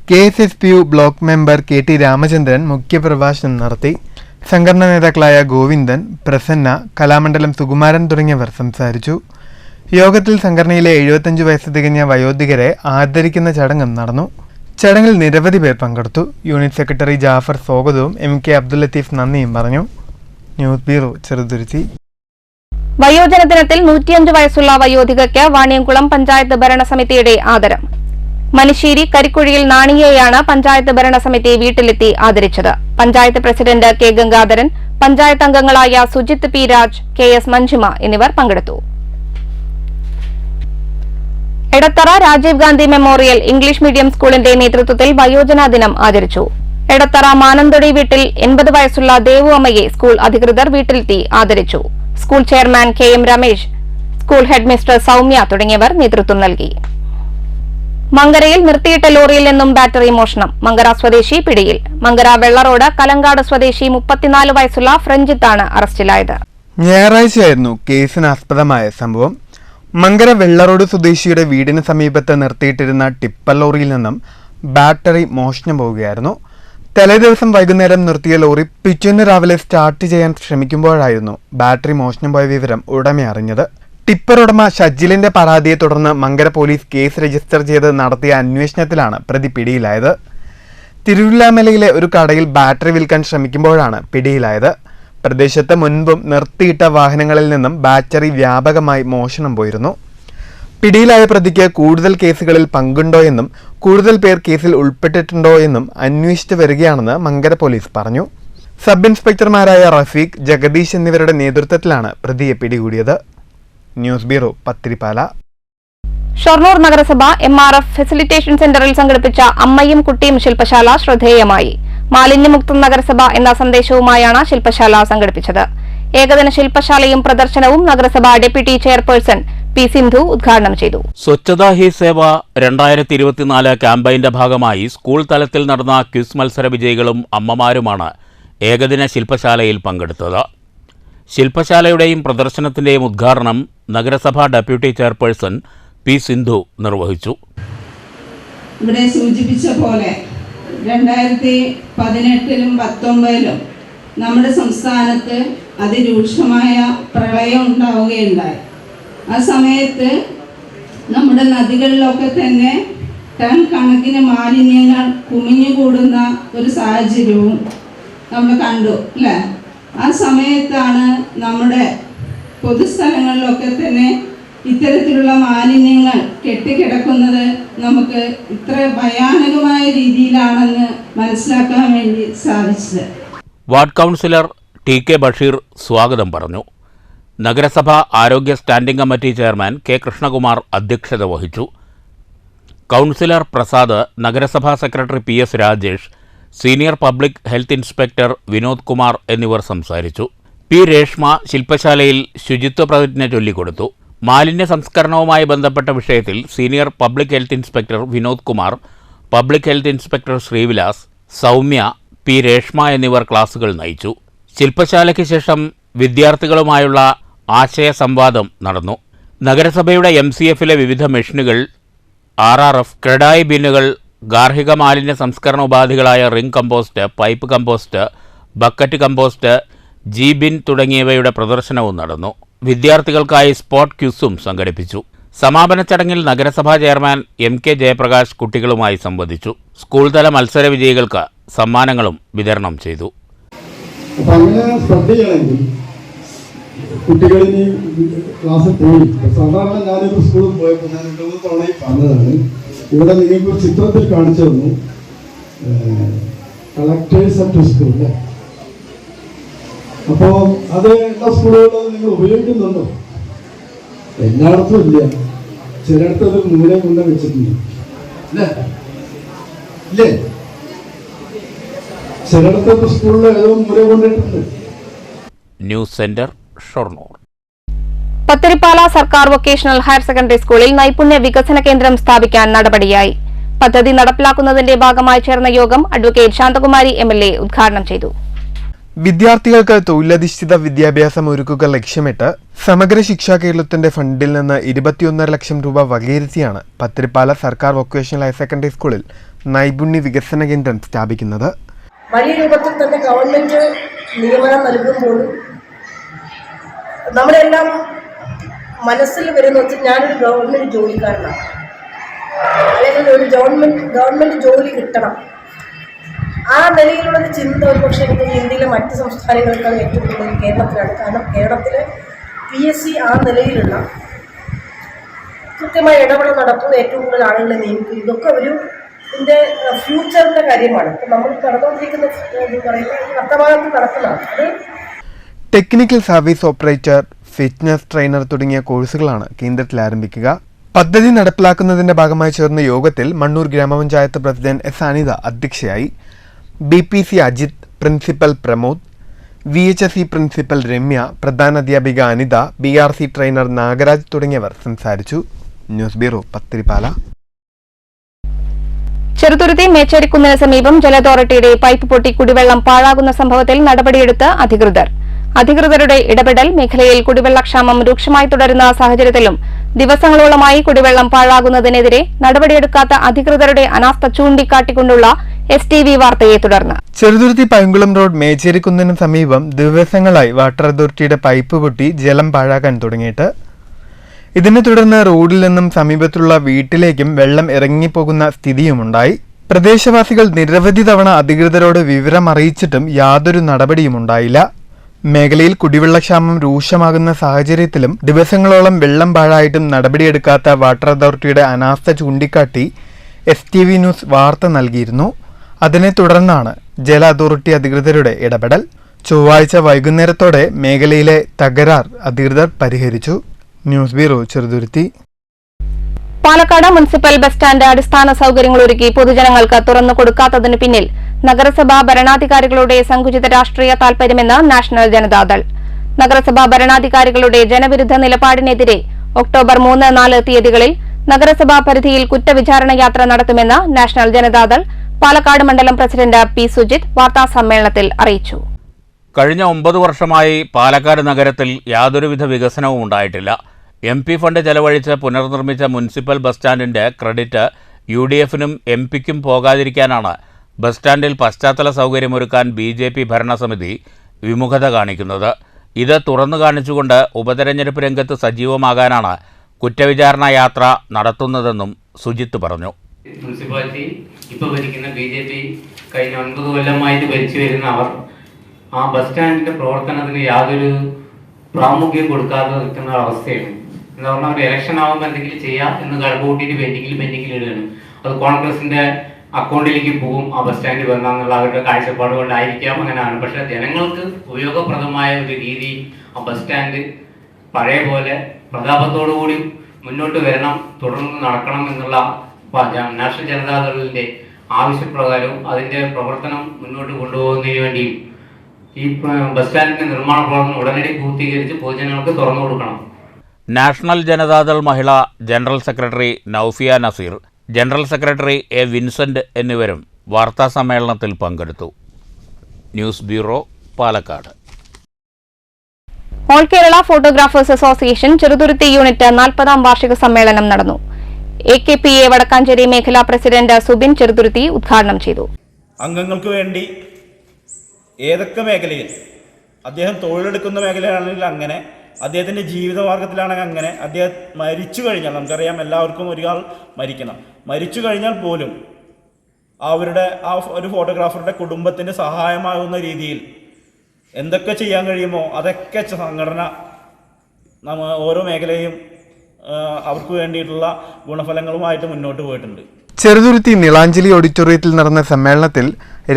KSSPU block member KT Ramachandran മുഖ്യപ്രഭാഷണം നടത്തി. സംഘടനാ നേതാക്കളായ ഗോവിന്ദൻ, പ്രസന്ന, കലാമണ്ഡലം സുകുമാരൻ തുടങ്ങിയവർ സംസാരിച്ചു. യോഗത്തിൽ സംഘടനയിലെ 75 വയസ്സ് തികഞ്ഞ വയോധികരെ ആദരിക്കുന്ന ചടങ്ങും നടന്നു. ചടങ്ങിൽ നിരവധി പേർ പങ്കെടുത്തു. യൂണിറ്റ് സെക്രട്ടറി ജാഫർ സ്വാഗതവും MK അബ്ദുൽ ലത്തീഫ് നന്ദിയും പറഞ്ഞു. News bureau, Cheruthuruthy. വയോജന ദിനത്തിൽ 105 വയസ്സുള്ള വയോധികയ്ക്ക് വാണിയംകുളം പഞ്ചായത്ത് ഭരണസമിതിയുടെ ആദരം. മനുശ്ശേരി കരിക്കുഴിയിൽ നാണിയെയാണ് പഞ്ചായത്ത് ഭരണസമിതി വീട്ടിലെത്തി ആദരിച്ചത്. പഞ്ചായത്ത് പ്രസിഡന്റ് K ഗംഗാധരൻ, പഞ്ചായത്ത് അംഗങ്ങളായ സുജിത് P രാജ്, KS മഞ്ജുമ എന്നിവർ പങ്കെടുത്തു. Edathara Rajiv Gandhi memorial English medium സ്കൂളിന്റെ നേതൃത്വത്തിൽ വയോജനാ ദിനം ആചരിച്ചു. എടത്തറ മാനന്തൊടി വീട്ടിൽ 80 വയസ്സുള്ള ദേവു അമ്മയെ സ്കൂൾ അധികൃതർ വീട്ടിലെത്തി ആദരിച്ചു. School chairman KM Ramesh, school head mister Soumya തുടങ്ങിയവർ നേതൃത്വം നൽകി. മങ്കരയിൽ നിർത്തിയിട്ട ലോറിയിൽ നിന്നും ബാറ്ററി മോഷണം. മങ്കര സ്വദേശി പിടിയിൽ. മങ്കര വെള്ളറോഡ് കലങ്കാട് സ്വദേശി 34 വയസ്സുള്ള ഫ്രഞ്ജിത്താണ് അറസ്റ്റിലായത്. ഞായറാഴ്ചയായിരുന്നു കേസിനാസ്പദമായ സംഭവം. മങ്കര വെള്ളറോഡ് സ്വദേശിയുടെ വീടിന് സമീപത്ത് നിർത്തിയിട്ടിരുന്ന ടിപ്പർ ലോറിയിൽ നിന്നും ബാറ്ററി മോഷണം പോവുകയായിരുന്നു. തലേദിവസം വൈകുന്നേരം നിർത്തിയ ലോറി പിറ്റേന്ന് രാവിലെ സ്റ്റാർട്ട് ചെയ്യാൻ ശ്രമിക്കുമ്പോഴായിരുന്നു ബാറ്ററി മോഷണം പോയ വിവരം ഉടമ അറിഞ്ഞത്. ടിപ്പർ ഉടമ ഷജിലിന്റെ പരാതിയെ തുടർന്ന് മങ്കര പോലീസ് കേസ് രജിസ്റ്റർ ചെയ്ത് നടത്തിയ അന്വേഷണത്തിലാണ് പ്രതി പിടിയിലായത്. തിരുവില്ലാമലയിലെ ഒരു കടയിൽ ബാറ്ററി വിൽക്കാൻ ശ്രമിക്കുമ്പോഴാണ് പിടിയിലായത്. പ്രദേശത്ത് മുൻപും നിർത്തിയിട്ട വാഹനങ്ങളിൽ നിന്നും ബാറ്ററി വ്യാപകമായി മോഷണം പോയിരുന്നു. പിടിയിലായ പ്രതിക്ക് കൂടുതൽ കേസുകളിൽ പങ്കുണ്ടോ എന്നും കൂടുതൽ പേർ കേസിൽ ഉൾപ്പെട്ടിട്ടുണ്ടോ എന്നും അന്വേഷിച്ചു വരികയാണെന്ന് മങ്കര പോലീസ് പറഞ്ഞു. സബ് ഇൻസ്പെക്ടർമാരായ റഫീഖ്, ജഗദീഷ് എന്നിവരുടെ നേതൃത്വത്തിലാണ് പ്രതിയെ പിടികൂടിയത്. News bureau, Pathiripala. ഷൊർണൂർ നഗരസഭ MRF ഫെസിലിറ്റേഷൻ സെന്ററിൽ സംഘടിപ്പിച്ച അമ്മയും കുട്ടിയും ശില്പശാല ശ്രദ്ധേയമായി. മാലിന്യമുക്ത നഗരസഭ എന്ന സന്ദേശവുമായാണ് ശില്പശാല സംഘടിപ്പിച്ചത്. ഏകദിന ശില്പശാലയും പ്രദർശനവും നഗരസഭ ഡെപ്യൂട്ടി ചെയർപേഴ്സൺ P സിന്ധു ഉദ്ഘാടനം ചെയ്തു. സ്വച്ഛതാ ഹി സേവ 2024 ക്യാമ്പയിന്റെ ഭാഗമായി സ്കൂൾ തലത്തിൽ നടന്ന ക്വിസ് മത്സര വിജയികളും അമ്മമാരുമാണ് ഏകദിന ശില്പശാലയിൽ പങ്കെടുത്തത്. ശില്പശാലയുടെയും പ്രദർശനത്തിന്റെയും ഉദ്ഘാടനം നഗരസഭാ ഡെപ്യൂട്ടി ചെയർപേഴ്സൺ P സിന്ധു നിർവഹിച്ചു. ഇവിടെ സൂചിപ്പിച്ച പോലെ 2018-ലും 19-ലും നമ്മുടെ സംസ്ഥാനത്ത് അതിരൂക്ഷമായ പ്രളയം ഉണ്ടാവുകയുണ്ടായി. ആ സമയത്ത് നമ്മുടെ നദികളിലൊക്കെ തന്നെ ടൺ കണക്കിന് മാലിന്യങ്ങൾ കുമിഞ്ഞുകൂടുന്ന ഒരു സാഹചര്യവും നമ്മൾ കണ്ടു, അല്ലേ? ആ സമയത്താണ് നമ്മുടെ പൊതുസ്ഥലങ്ങളിലൊക്കെ തന്നെ ഇത്തരത്തിലുള്ള മാലിന്യങ്ങൾ കെട്ടിക്കിടക്കുന്നത് നമുക്ക് ഇത്ര ഭയാനകമായ രീതിയിലാണെന്ന് മനസ്സിലാക്കാൻ വേണ്ടി സാധിച്ചത്. വാർഡ് കൗൺസിലർ TK ബഷീർ സ്വാഗതം പറഞ്ഞു. നഗരസഭ ആരോഗ്യ standing committee chairman K Krishnakumar അധ്യക്ഷത വഹിച്ചു. കൗൺസിലർ പ്രസാദ്, നഗരസഭാ secretary PS Rajesh, senior public health inspector Vinod Kumar എന്നിവർ സംസാരിച്ചു. P രേഷ്മ ശില്പശാലയിൽ ശുചിത്വ പ്രതിജ്ഞ ചൊല്ലിക്കൊടുത്തു. മാലിന്യ സംസ്കരണവുമായി ബന്ധപ്പെട്ട വിഷയത്തിൽ senior public health inspector Vinod Kumar, public health inspector Srivilas, Soumya, P Reshma എന്നിവർ ക്ലാസുകൾ നയിച്ചു. ശില്പശാലയ്ക്ക് ശേഷം വിദ്യാർത്ഥികളുമായുള്ള ആശയ സംവാദം നടന്നു. നഗരസഭയുടെ MCFലെ വിവിധ മെഷീനുകൾ, RRF, ക്രെഡായി ബിന്നുകൾ, ഗാർഹിക മാലിന്യ സംസ്കരണ ഉപാധികളായ ring compost, pipe compost, bucket compost, G-ബിൻ തുടങ്ങിയവയുടെ പ്രദർശനവും നടന്നു. വിദ്യാർത്ഥികൾക്കായി സ്പോട്ട് ക്യൂസും സംഘടിപ്പിച്ചു. സമാപന ചടങ്ങിൽ നഗരസഭാ ചെയർമാൻ MK ജയപ്രകാശ് കുട്ടികളുമായി സംവദിച്ചു. സ്കൂൾ തല മത്സര വിജയികൾക്ക് സമ്മാനങ്ങളും വിതരണം ചെയ്തു. കുട്ടികളിനി ക്ലാസ്സിൽ പോയി. സാധാരണ ഞാനൊരു സ്കൂളിൽ പോയപ്പോൾ ഞാൻ 2-3 തവണയും പറഞ്ഞതാണ്, ഇവിടെ നിങ്ങൾക്ക് ഒരു ചിത്രത്തിൽ കാണിച്ചു തന്നു കളക്ടേഴ്സ് അറ്റ് സ്കൂൾ. അപ്പോൾ അത് എല്ലാ സ്കൂളുകളും നിങ്ങൾ ഉപയോഗിക്കുന്നുണ്ടോ? എല്ലായിടത്തും ഇല്ല, ചിലയിടത്ത് അത് മൂലം കൊണ്ട് വെച്ചിട്ടുണ്ട്, ഇല്ലേ? ചിലയിടത്തൊക്കെ സ്കൂളിൽ ഏതോ മൂലം കൊണ്ടിട്ടുണ്ട്. News centre, Shoranur. പത്തിരിപ്പാല സർക്കാർ വൊക്കേഷണൽ ഹയർ സെക്കൻഡറി സ്കൂളിൽ നൈപുണ്യ വികസന കേന്ദ്രം സ്ഥാപിക്കാൻ നടപടിയായി. പദ്ധതി നടപ്പിലാക്കുന്നതിന്റെ ഭാഗമായി ചേർന്ന യോഗം അഡ്വക്കേറ്റ് ശാന്തകുമാരി MLA ഉദ്ഘാടനം ചെയ്തു. വിദ്യാർത്ഥികൾക്ക് തൊഴിലധിഷ്ഠിത വിദ്യാഭ്യാസം ഒരുക്കുക ലക്ഷ്യമിട്ട് സമഗ്ര ശിക്ഷാ കേരളത്തിന്റെ ഫണ്ടിൽ നിന്ന് 21.5 ലക്ഷം രൂപ വകയിരുത്തിയാണ് പത്തിരിപ്പാല സർക്കാർ വൊക്കേഷണൽ ഹയർ സെക്കൻഡറി സ്കൂളിൽ നൈപുണ്യ വികസന കേന്ദ്രം സ്ഥാപിക്കുന്നത്. വലിയ രൂപത്തിൽ തന്നെ ഗവൺമെന്റ് നിയമനം നൽകുമ്പോഴും നമ്മുടെ എല്ലാം മനസ്സിൽ വരുന്ന വെച്ചാൽ ഞാനൊരു ഗവൺമെന്റ് ജോലിക്കാരനാണ്, അല്ലെങ്കിൽ ഒരു ഗവൺമെന്റ് ജോലി കിട്ടണം. ആ നിലയിലുള്ളൊരു ചിന്ത ഒരുപക്ഷെ എനിക്ക് ഇന്ത്യയിലെ മറ്റ് സംസ്ഥാനങ്ങൾക്കാണ് ഏറ്റവും കൂടുതൽ കേരളത്തിലാണ്. കാരണം കേരളത്തിലെ PSC ആ നിലയിലുള്ള കൃത്യമായ ഇടപെടൽ നടത്തുന്ന ഏറ്റവും കൂടുതൽ ആളുകളെ നിയമിക്കും. ഇതൊക്കെ ഒരു ഇതിൻ്റെ ഫ്യൂച്ചറിൻ്റെ കാര്യമാണ്. ഇപ്പം നമ്മൾ നടന്നുകൊണ്ടിരിക്കുന്ന വർത്തമാനത്തിൽ നടക്കുന്നതാണ്. അത് technical service operator, fitness trainer തുടങ്ങിയ കോഴ്സുകളാണ് കേന്ദ്രത്തിൽ ആരംഭിക്കുക. പദ്ധതി നടപ്പിലാക്കുന്നതിന്റെ ഭാഗമായി ചേർന്ന യോഗത്തിൽ മണ്ണൂർ ഗ്രാമപഞ്ചായത്ത് പ്രസിഡന്റ് S. അനിത അധ്യക്ഷയായി. BPC Ajith, principal Pramod, VHSE principal Ramya, പ്രധാനാധ്യാപിക അനിത, BRC ട്രെയിനർ നാഗരാജ് തുടങ്ങിയവർ സംസാരിച്ചു. News bureau, Pathirippala. ചെറുതുരുത്തി മേച്ചേരിക്കുന്നിന് സമീപം ജല അതോറിറ്റിയുടെ പൈപ്പ് പൊട്ടി കുടിവെള്ളം പാഴാകുന്ന സംഭവത്തിൽ നടപടിയെടുത്ത് അധികൃതരുടെ ഇടപെടൽ മേഖലയിൽ കുടിവെള്ളക്ഷാമം രൂക്ഷമായി തുടരുന്ന സാഹചര്യത്തിലും ദിവസങ്ങളോളമായി കുടിവെള്ളം പാഴാകുന്നതിനെതിരെ നടപടിയെടുക്കാത്ത അധികൃതരുടെ അനാസ്ഥ ചൂണ്ടിക്കാട്ടിക്കൊണ്ടുള്ള STV വാർത്തയെ തുടർന്ന് ചെറുതുരുത്തി പൈങ്കുളം റോഡ് മേച്ചേരിക്കുന്നിന് സമീപം ദിവസങ്ങളായി വാട്ടർ അതോറിറ്റിയുടെ പൈപ്പ് പൊട്ടി ജലം പാഴാക്കാൻ തുടങ്ങിയിട്ട് ഇതിനെ തുടർന്ന് റോഡിൽ നിന്നും സമീപത്തുള്ള വീട്ടിലേക്കും വെള്ളം ഇറങ്ങിപ്പോകുന്ന സ്ഥിതിയുമുണ്ടായി. പ്രദേശവാസികൾ നിരവധി തവണ അധികൃതരോട് വിവരം അറിയിച്ചിട്ടും യാതൊരു നടപടിയും ഉണ്ടായില്ല. മേഖലയിൽ കുടിവെള്ളക്ഷാമം രൂക്ഷമാകുന്ന സാഹചര്യത്തിലും ദിവസങ്ങളോളം വെള്ളം പാഴായിട്ടും നടപടിയെടുക്കാത്ത വാട്ടർ അതോറിറ്റിയുടെ അനാസ്ഥ ചൂണ്ടിക്കാട്ടി STV ന്യൂസ് വാർത്ത നൽകിയിരുന്നു. അതിനെ തുടർന്നാണ് ജല അതോറിറ്റി അധികൃതരുടെ ഇടപെടൽ. ചൊവ്വാഴ്ച വൈകുന്നേരത്തോടെ മേഖലയിലെ തകരാർ അധികൃതർ പരിഹരിച്ചു. News bureau, Cheruthuruthy. Palakkad municipal bus stand അടിസ്ഥാന സൌകര്യങ്ങൾ ഒരുക്കി പൊതുജനങ്ങൾക്ക് തുറന്നു കൊടുക്കാത്തതിനു പിന്നിൽ നഗരസഭാ ഭരണാധികാരികളുടെ സങ്കുചിത രാഷ്ട്രീയ താൽപര്യമെന്ന് നാഷണൽ ജനതാദൾ. നഗരസഭാ ഭരണാധികാരികളുടെ ജനവിരുദ്ധ നിലപാടിനെതിരെ ഒക്ടോബർ 3, 4 തീയതികളിൽ നഗരസഭാ പരിധിയിൽ കുറ്റവിചാരണ യാത്ര നടത്തുമെന്ന് നാഷണൽ ജനതാദൾ പാലക്കാട് മണ്ഡലം പ്രസിഡന്റ് P. സുജിത് വാർത്താസമ്മേളനത്തിൽ അറിയിച്ചു. കഴിഞ്ഞ 9 വർഷമായി പാലക്കാട് നഗരത്തിൽ യാതൊരുവിധ വികസനവും ഉണ്ടായിട്ടില്ല. MP ഫണ്ട് ചെലവഴിച്ച് പുനർനിർമ്മിച്ച മുനിസിപ്പൽ ബസ് സ്റ്റാൻഡിന്റെ ക്രെഡിറ്റ് UDF-നും MP-ക്കും പോകാതിരിക്കാനാണ് ബസ് സ്റ്റാൻഡിൽ പശ്ചാത്തല സൗകര്യമൊരുക്കാൻ BJP ഭരണസമിതി വിമുഖത കാണിക്കുന്നത്. ഇത് തുറന്നു കാണിച്ചുകൊണ്ട് ഉപതെരഞ്ഞെടുപ്പ് രംഗത്ത് സജീവമാകാനാണ് കുറ്റവിചാരണ യാത്ര നടത്തുന്നതെന്നും സുജിത്ത് പറഞ്ഞു. മുനിസിപ്പാലിറ്റി ഇപ്പോൾ ഭരിക്കുന്ന BJP കഴിഞ്ഞ 9 കൊല്ലമായിട്ട് ഭരിച്ചു വരുന്ന അവർ ആ ബസ് സ്റ്റാൻഡിന്റെ പ്രവർത്തനത്തിന് യാതൊരു പ്രാമുഖ്യം കൊടുക്കാതെ നിൽക്കുന്ന അവസ്ഥയാണ്. എന്താ പറഞ്ഞാൽ ഒരു ഇലക്ഷൻ ആകുമ്പോൾ എന്തെങ്കിലും ചെയ്യാം എന്ന് കണക്കൂട്ടിയിട്ട് പെൻഡിങ്ങിൽ ഇടുകയാണ്. അത് കോൺഗ്രസിന്റെ അക്കൗണ്ടിലേക്ക് പോകും. ആ ബസ് സ്റ്റാൻഡ് വന്നാൽ അവരുടെ കാഴ്ചപ്പാട് കൊണ്ടായിരിക്കാം, അങ്ങനെയാണ്. പക്ഷെ ജനങ്ങൾക്ക് ഉപയോഗപ്രദമായ ഒരു രീതി ആ ബസ് സ്റ്റാൻഡ് പഴയ പോലെ പ്രതാപത്തോടുകൂടി മുന്നോട്ട് വരണം, തുടർന്ന് നടക്കണം എന്നുള്ള നാഷണൽ ജനതാദളിന്റെ ആവശ്യപ്രകാരവും അതിന്റെ പ്രവർത്തനം മുന്നോട്ട് കൊണ്ടുപോകുന്നതിന് വേണ്ടിയും ഈ ബസ് സ്റ്റാൻഡിന്റെ നിർമ്മാണ പ്രവർത്തനം ഉടനടി പൂർത്തീകരിച്ച് പൊതുജനങ്ങൾക്ക് തുറന്നു കൊടുക്കണം. National Janata Dal Mahila general secretary Naufiya Nazeer, general secretary A. Vincent എന്നിവരും വാർത്താസമ്മേളനത്തിൽ പങ്കെടുത്തു. News bureau, Palakkad. All Kerala photographers association Cheruthuruthy unit 40ാം വാർഷിക സമ്മേളനം നടന്നു. AKPA വടക്കാഞ്ചേരി മേഖലാ പ്രസിഡന്റ് സുബിൻ ചെറുതുരുത്തി ഉദ്ഘാടനം ചെയ്തു. അംഗങ്ങൾക്ക് വേണ്ടി ഏതൊക്കെ മേഖലയിൽ അദ്ദേഹം തൊഴിലെടുക്കുന്ന മേഖലയാണെങ്കിൽ അങ്ങനെ, അദ്ദേഹത്തിൻ്റെ ജീവിതമാർഗത്തിലാണെങ്കിൽ അങ്ങനെ, അദ്ദേഹം മരിച്ചു കഴിഞ്ഞാൽ നമുക്കറിയാം എല്ലാവർക്കും ഒരാൾ മരിക്കണം. മരിച്ചു കഴിഞ്ഞാൽ പോലും അവരുടെ ആ ഒരു ഫോട്ടോഗ്രാഫറുടെ കുടുംബത്തിന് സഹായമാകുന്ന രീതിയിൽ എന്തൊക്കെ ചെയ്യാൻ കഴിയുമോ അതൊക്കെ സംഘടന ഓരോ മേഖലയും അവർക്ക് വേണ്ടിയിട്ടുള്ള ഗുണഫലങ്ങളുമായിട്ട് മുന്നോട്ട് പോയിട്ടുണ്ട്. ചെറുതുരുത്തി നീളാഞ്ജലി ഓഡിറ്റോറിയത്തിൽ നടന്ന സമ്മേളനത്തിൽ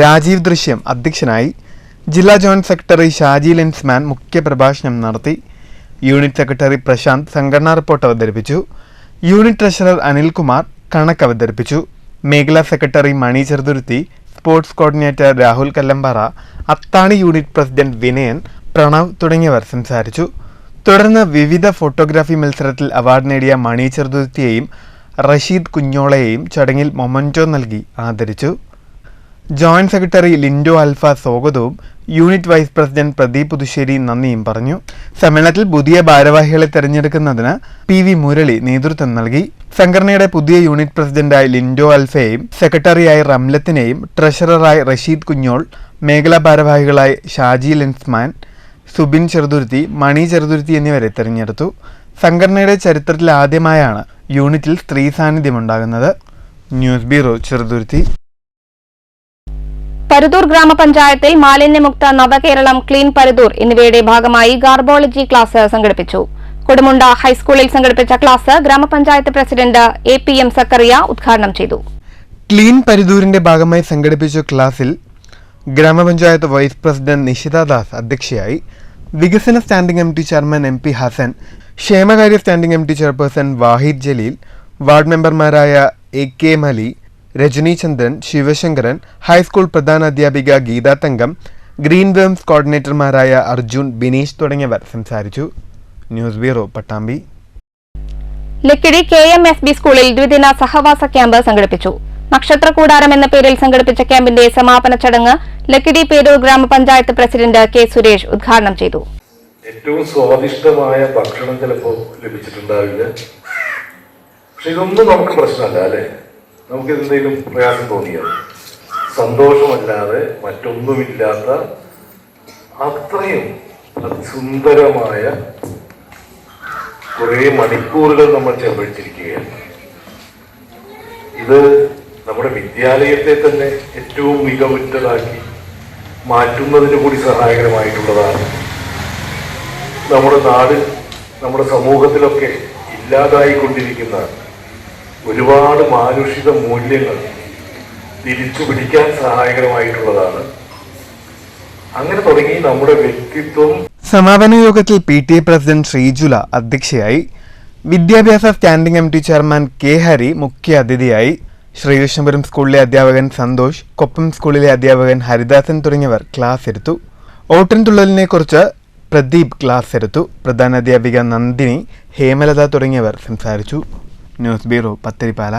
രാജീവ് ദൃശ്യം അധ്യക്ഷനായി. ജില്ലാ ജോയിന്റ് സെക്രട്ടറി ഷാജി ലെൻസ്മാൻ മുഖ്യപ്രഭാഷണം നടത്തി. യൂണിറ്റ് സെക്രട്ടറി പ്രശാന്ത് സംഘടനാ റിപ്പോർട്ട് അവതരിപ്പിച്ചു. യൂണിറ്റ് ട്രഷറർ അനിൽകുമാർ കണക്ക് അവതരിപ്പിച്ചു. മേഖലാ സെക്രട്ടറി മണി ചെറുതുരുത്തി, സ്പോർട്സ് കോർഡിനേറ്റർ രാഹുൽ കല്ലമ്പാറ, അത്താണി യൂണിറ്റ് പ്രസിഡന്റ് വിനയൻ, പ്രണവ് തുടങ്ങിയവർ സംസാരിച്ചു. തുടർന്ന് വിവിധ ഫോട്ടോഗ്രാഫി മത്സരത്തിൽ അവാർഡ് നേടിയ മണി ചെറുതുരുത്തിയെയും റഷീദ് കുഞ്ഞോളയെയും ചടങ്ങിൽ മൊമന്റോ നൽകി ആദരിച്ചു. ജോയിന്റ് സെക്രട്ടറി ലിൻഡോ അൽഫ സ്വാഗതവും unit vice president Pradeep Puthussery നന്ദിയും പറഞ്ഞു. സമ്മേളനത്തിൽ പുതിയ ഭാരവാഹികളെ തെരഞ്ഞെടുക്കുന്നതിന് PV മുരളി നേതൃത്വം നൽകി. സംഘടനയുടെ പുതിയ യൂണിറ്റ് പ്രസിഡന്റായി ലിൻഡോ അൽഫയെയും സെക്രട്ടറിയായി റംലത്തിനെയും ട്രഷററായി റഷീദ് കുഞ്ഞോൾ, മേഖലാ ഭാരവാഹികളായി ഷാജി ലെൻസ്മാൻ, സുബിൻ ചെറുതുരുത്തി, മണി ചെറുതുരുത്തി എന്നിവരെ തെരഞ്ഞെടുത്തു. സംഘടനയുടെ ചരിത്രത്തിൽ ആദ്യമായാണ് യൂണിറ്റിൽ സ്ത്രീ സാന്നിധ്യമുണ്ടാകുന്നത്. News bureau, Cheruthuruthy. പരുതൂർ ഗ്രാമപഞ്ചായത്തിൽ മാലിന്യമുക്ത നവകേരളം, ക്ലീൻ പരുതൂർ എന്നിവയുടെ ഭാഗമായി ഗാർബോളജി ക്ലാസ് സംഘടിപ്പിച്ചു. കൊടുമുണ്ട ഹൈസ്കൂളിൽ സംഘടിപ്പിച്ച ക്ലാസ് ഗ്രാമപഞ്ചായത്ത് പ്രസിഡന്റ് APM സക്കറിയ ഉദ്ഘാടനം ചെയ്തു. ക്ലീൻ പരുതൂരിന്റെ ഭാഗമായി സംഘടിപ്പിച്ച ക്ലാസിൽ ഗ്രാമപഞ്ചായത്ത് വൈസ് പ്രസിഡന്റ് നിഷിത ദാസ് അധ്യക്ഷയായി. വികസന standing committee chairman MP Hasan, ക്ഷേമകാര്യ standing committee chairperson Wahid Jaleel, ward മെമ്പർമാരായ AK മലി, രജനി ചന്ദ്രൻ, ശിവശങ്കരൻ, ഹൈസ്കൂൾ പ്രധാന അധ്യാപിക ഗീതാ തങ്കം, ഗ്രീൻ വേംസ് കോർഡിനേറ്റർമാരായ അർജുൻ, ബിനീഷ് തുടങ്ങിയവർ സംസാരിച്ചു. News bureau, Pattambi. Lakkidi KMSB സ്കൂളിൽ ദ്വിദിന സഹവാസ ക്യാമ്പ് സംഘടിപ്പിച്ചു. നക്ഷത്ര കൂടാരം എന്ന പേരിൽ സംഘടിപ്പിച്ച ക്യാമ്പിന്റെ സമാപന ചടങ്ങ് ലക്കിടി പേരൂർ ഗ്രാമപഞ്ചായത്ത് പ്രസിഡന്റ് K സുരേഷ് ഉദ്ഘാടനം ചെയ്തു. ഏറ്റവും സ്വാദിഷ്ടമായ ഭക്ഷണം ചിലപ്പോൾ ലഭിച്ചിട്ടുണ്ടാവില്ല. പക്ഷെ ഇതൊന്നും നമുക്ക് പ്രശ്നമല്ല അല്ലേ? നമുക്ക് എന്തെങ്കിലും പ്രയാസം തോന്നിയാൽ സന്തോഷമല്ലാതെ മറ്റൊന്നുമില്ലാത്ത അത്രയും സുന്ദരമായ കുറേ മണിക്കൂറുകൾ നമ്മൾ ചെലവഴിച്ചിരിക്കുകയാണ്. ഇത് നമ്മുടെ വിദ്യാലയത്തെ തന്നെ ഏറ്റവും മികവുറ്റതാക്കി മാറ്റുന്നതിന് കൂടി സഹായകരമായിട്ടുള്ളതാണ്. നമ്മുടെ നാട്, നമ്മുടെ സമൂഹത്തിലൊക്കെ ഇല്ലാതായിക്കൊണ്ടിരിക്കുന്ന ഒരുപാട് മാനുഷിക മൂല്യങ്ങൾ തിരിച്ചു പിടിക്കാൻ സഹായകരമായിട്ടുള്ളതാണ്. അങ്ങനെ തുടങ്ങി നമ്മുടെ വ്യക്തിത്വം. സമാപന യോഗത്തിൽ PTA പ്രസിഡന്റ് ശ്രീജുല അധ്യക്ഷയായി. വിദ്യാഭ്യാസ standing committee chairman K Hari മുഖ്യ അതിഥിയായി. ശ്രീകൃഷ്ണപുരം സ്കൂളിലെ അധ്യാപകൻ സന്തോഷ്, കൊപ്പം സ്കൂളിലെ അധ്യാപകൻ ഹരിദാസൻ തുടങ്ങിയവർ ക്ലാസ് എടുത്തു. ഓട്ടൻതുള്ളലിനെക്കുറിച്ച് പ്രദീപ് ക്ലാസ് എടുത്തു. പ്രധാന അധ്യാപിക നന്ദിനി, ഹേമലത തുടങ്ങിയവർ സംസാരിച്ചു. News bureau, Pathirippala.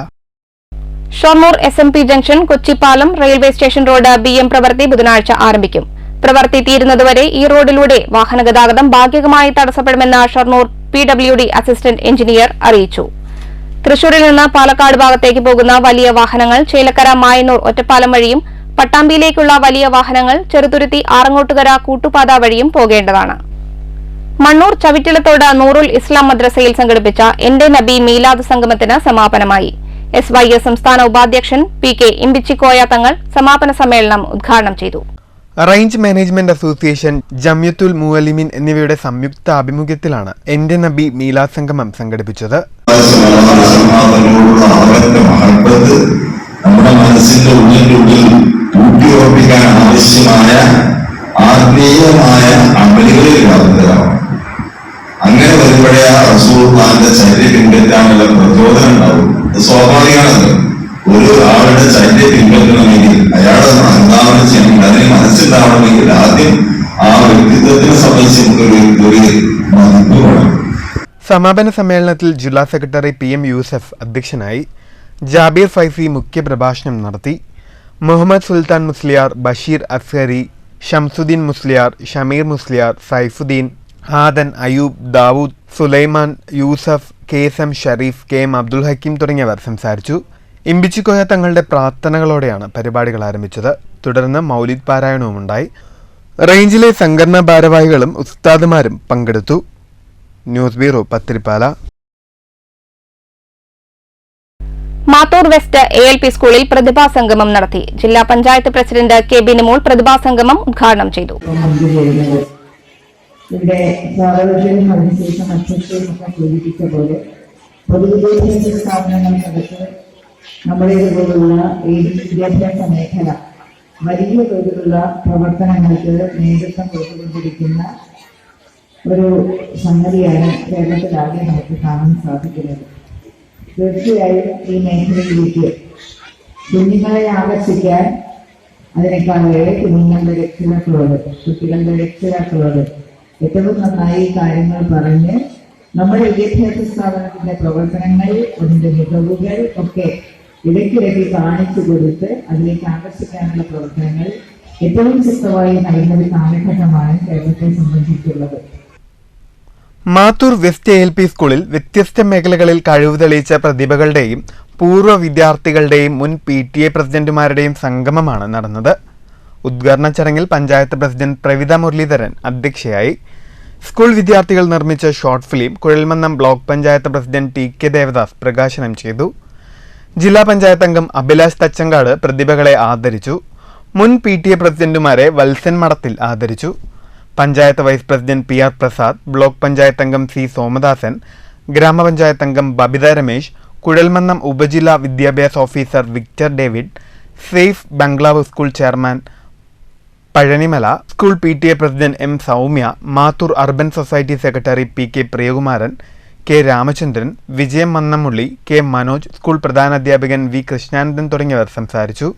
Shoranur SMP junction, Kochippalam, railway station road BM പ്രവൃത്തി ബുധനാഴ്ച ആരംഭിക്കും. പ്രവൃത്തി തീരുന്നതുവരെ ഈ റോഡിലൂടെ വാഹനഗതാഗതം ഭാഗികമായി തടസ്സപ്പെടുമെന്ന് ഷൊർണൂർ PWD അസിസ്റ്റന്റ് എഞ്ചിനീയർ അറിയിച്ചു. തൃശൂരിൽ നിന്ന് പാലക്കാട് ഭാഗത്തേക്ക് പോകുന്ന വലിയ വാഹനങ്ങൾ ചേലക്കര, മായന്നൂർ, ഒറ്റപ്പാലം വഴിയും പട്ടാമ്പിയിലേക്കുള്ള വലിയ വാഹനങ്ങൾ ചെറുതുരുത്തി, ആറങ്ങോട്ടുകര കൂട്ടുപാത വഴിയും പോകേണ്ടതാണ്. മണ്ണൂർ ചവിട്ടിലത്തോട് നൂറുൽ ഇസ്ലാം മദ്രസയിൽ സംഘടിപ്പിച്ച എന്റെ നബി മീലാദ് സംഗമത്തിന് സമാപനമായി. SYS സംസ്ഥാന ഉപാധ്യക്ഷൻ PK ഇമ്പിച്ചിക്കോയ തങ്ങൾ സമാപന സമ്മേളനം ഉദ്ഘാടനം ചെയ്തു. Range management association, Jamiyyathul Muallimeen എന്നിവയുടെ സംയുക്ത ആഭിമുഖ്യത്തിലാണ് എന്റെ നബി മീലാദ് സംഗമം സംഘടിപ്പിച്ചത്. നമ്മുടെ മനസ്സിന്റെ ഉള്ളിൽ ഊട്ടിയുറപ്പിക്കാൻ ആവശ്യമായ ആത്മീയമായ അമലുകളിൽ വളർത്തുകയാണ്. അങ്ങനെ വരുമ്പോഴേ ആ റസൂലുള്ളാഹിന്റെ ചര്യ പിൻപറ്റാനുള്ള പ്രചോദനം ഉണ്ടാവും. സ്വാഭാവികമാണത്. ഒരു ആളുടെ ചര്യ പിൻപറ്റണമെങ്കിൽ, അയാളെ അനുധാവനം ചെയ്യണമെങ്കിൽ, അതിന് മനസ്സിലാവണമെങ്കിൽ ആദ്യം ആ വ്യക്തിത്വത്തിനെ സംബന്ധിച്ച് ഒരു മതിപ്പ് വേണം. സമാപന സമ്മേളനത്തിൽ ജില്ലാ സെക്രട്ടറി PM യൂസഫ് അധ്യക്ഷനായി. ജാബിർ ഫൈസി മുഖ്യപ്രഭാഷണം നടത്തി. മുഹമ്മദ് സുൽത്താൻ മുസ്ലിയാർ, ബഷീർ അസ്ഹരി, ഷംസുദ്ദീൻ മുസ്ലിയാർ, ഷമീർ മുസ്ലിയാർ, സൈഫുദ്ദീൻ, ആദൻ, അയൂബ്, ദാവൂദ്, സുലൈമാൻ, യൂസഫ്, KSM ഷരീഫ്, KM അബ്ദുൽ ഹക്കീം തുടങ്ങിയവർ സംസാരിച്ചു. ഇമ്പിച്ചിക്കോയ തങ്ങളുടെ പ്രാർത്ഥനകളോടെയാണ് പരിപാടികൾ ആരംഭിച്ചത്. തുടർന്ന് മൗലിദ് പാരായണവുമുണ്ടായി. റേഞ്ചിലെ സംഘടനാ ഭാരവാഹികളും ഉസ്താദുമാരും പങ്കെടുത്തു. News bureau, Pathirippala. Mathur west ALP സ്കൂളിൽ പ്രതിഭാ സംഗമം നടത്തി. ജില്ലാ പഞ്ചായത്ത് പ്രസിഡന്റ് K ബിനിമോൾ പ്രതിഭാ സംഗമം ഉദ്ഘാടനം ചെയ്തു. ഇവിടെ സ്വാഗതത്തിനും അതിനുശേഷം അധ്യക്ഷയും ഒക്കെ സൂചിപ്പിച്ച പോലെ പൊതുവിദ്യാഭ്യാസ സ്ഥാപനങ്ങൾക്കകത്ത് നമ്മുടേതുപോലുള്ള ഈ വിദ്യാഭ്യാസ മേഖല വലിയ തോതിലുള്ള പ്രവർത്തനങ്ങൾക്ക് നേതൃത്വം കൊടുത്തുകൊണ്ടിരിക്കുന്ന ഒരു സംഗതിയാണ് കേരളത്തിലാകെ നമുക്ക് കാണാൻ സാധിക്കുന്നത്. തീർച്ചയായും ഈ മേഖലയിലേക്ക് കുഞ്ഞുങ്ങളെ ആകർഷിക്കാൻ അതിനേക്കാളേറെ കുഞ്ഞുങ്ങളുടെ രക്ഷിതാക്കളോട്, കുട്ടികളുടെ രക്ഷിതാക്കളോട് ഏറ്റവും നന്നായി കാര്യങ്ങൾ പറഞ്ഞ് നമ്മുടെ വിദ്യാഭ്യാസ സ്ഥാപനത്തിന്റെ പ്രവർത്തനങ്ങൾ, അതിന്റെ മികവുകൾ ഒക്കെ ഇടയ്ക്കിടയ്ക്ക് കാണിച്ചു കൊടുത്ത് അതിലേക്ക് ആകർഷിക്കാനുള്ള പ്രവർത്തനങ്ങൾ ഏറ്റവും ശക്തമായി നടന്ന ഒരു കാലഘട്ടമാണ് കേരളത്തെ സംബന്ധിച്ചുള്ളത്. മാത്തൂർ വെസ്റ്റ് ALP സ്കൂളിൽ വ്യത്യസ്ത മേഖലകളിൽ കഴിവ് തെളിയിച്ച പ്രതിഭകളുടെയും പൂർവ്വ വിദ്യാർത്ഥികളുടെയും മുൻ PTA പ്രസിഡന്റുമാരുടെയും സംഗമമാണ് നടന്നത്. ഉദ്ഘാടന ചടങ്ങിൽ പഞ്ചായത്ത് പ്രസിഡന്റ് പ്രവിത മുരളീധരൻ അധ്യക്ഷയായി. സ്കൂൾ വിദ്യാർത്ഥികൾ നിർമ്മിച്ച short film Kuzhalmannam block panchayat president TK Devadas പ്രകാശനം ചെയ്തു. ജില്ലാ പഞ്ചായത്ത് അംഗം അഭിലാഷ് തച്ചങ്കാട് പ്രതിഭകളെ ആദരിച്ചു. മുൻ PTA പ്രസിഡന്റുമാരെ വത്സൻ മഠത്തിൽ ആദരിച്ചു. Panchayat vice president PR Prasad, block panchayat അംഗം C സോമദാസൻ, ഗ്രാമപഞ്ചായത്ത് അംഗം ബബിത രമേശ്, കുഴൽമന്നം ഉപജില്ലാ വിദ്യാഭ്യാസ officer Victor David, safe bungalow school chairman Palanimala, school PTA president M Soumya, Mathur urban society secretary PK Priyakumaran, K Ramachandran, Vijayam Mannamulli, K Manoj, school പ്രധാനാധ്യാപകൻ V കൃഷ്ണാനന്ദൻ തുടങ്ങിയവർ സംസാരിച്ചു.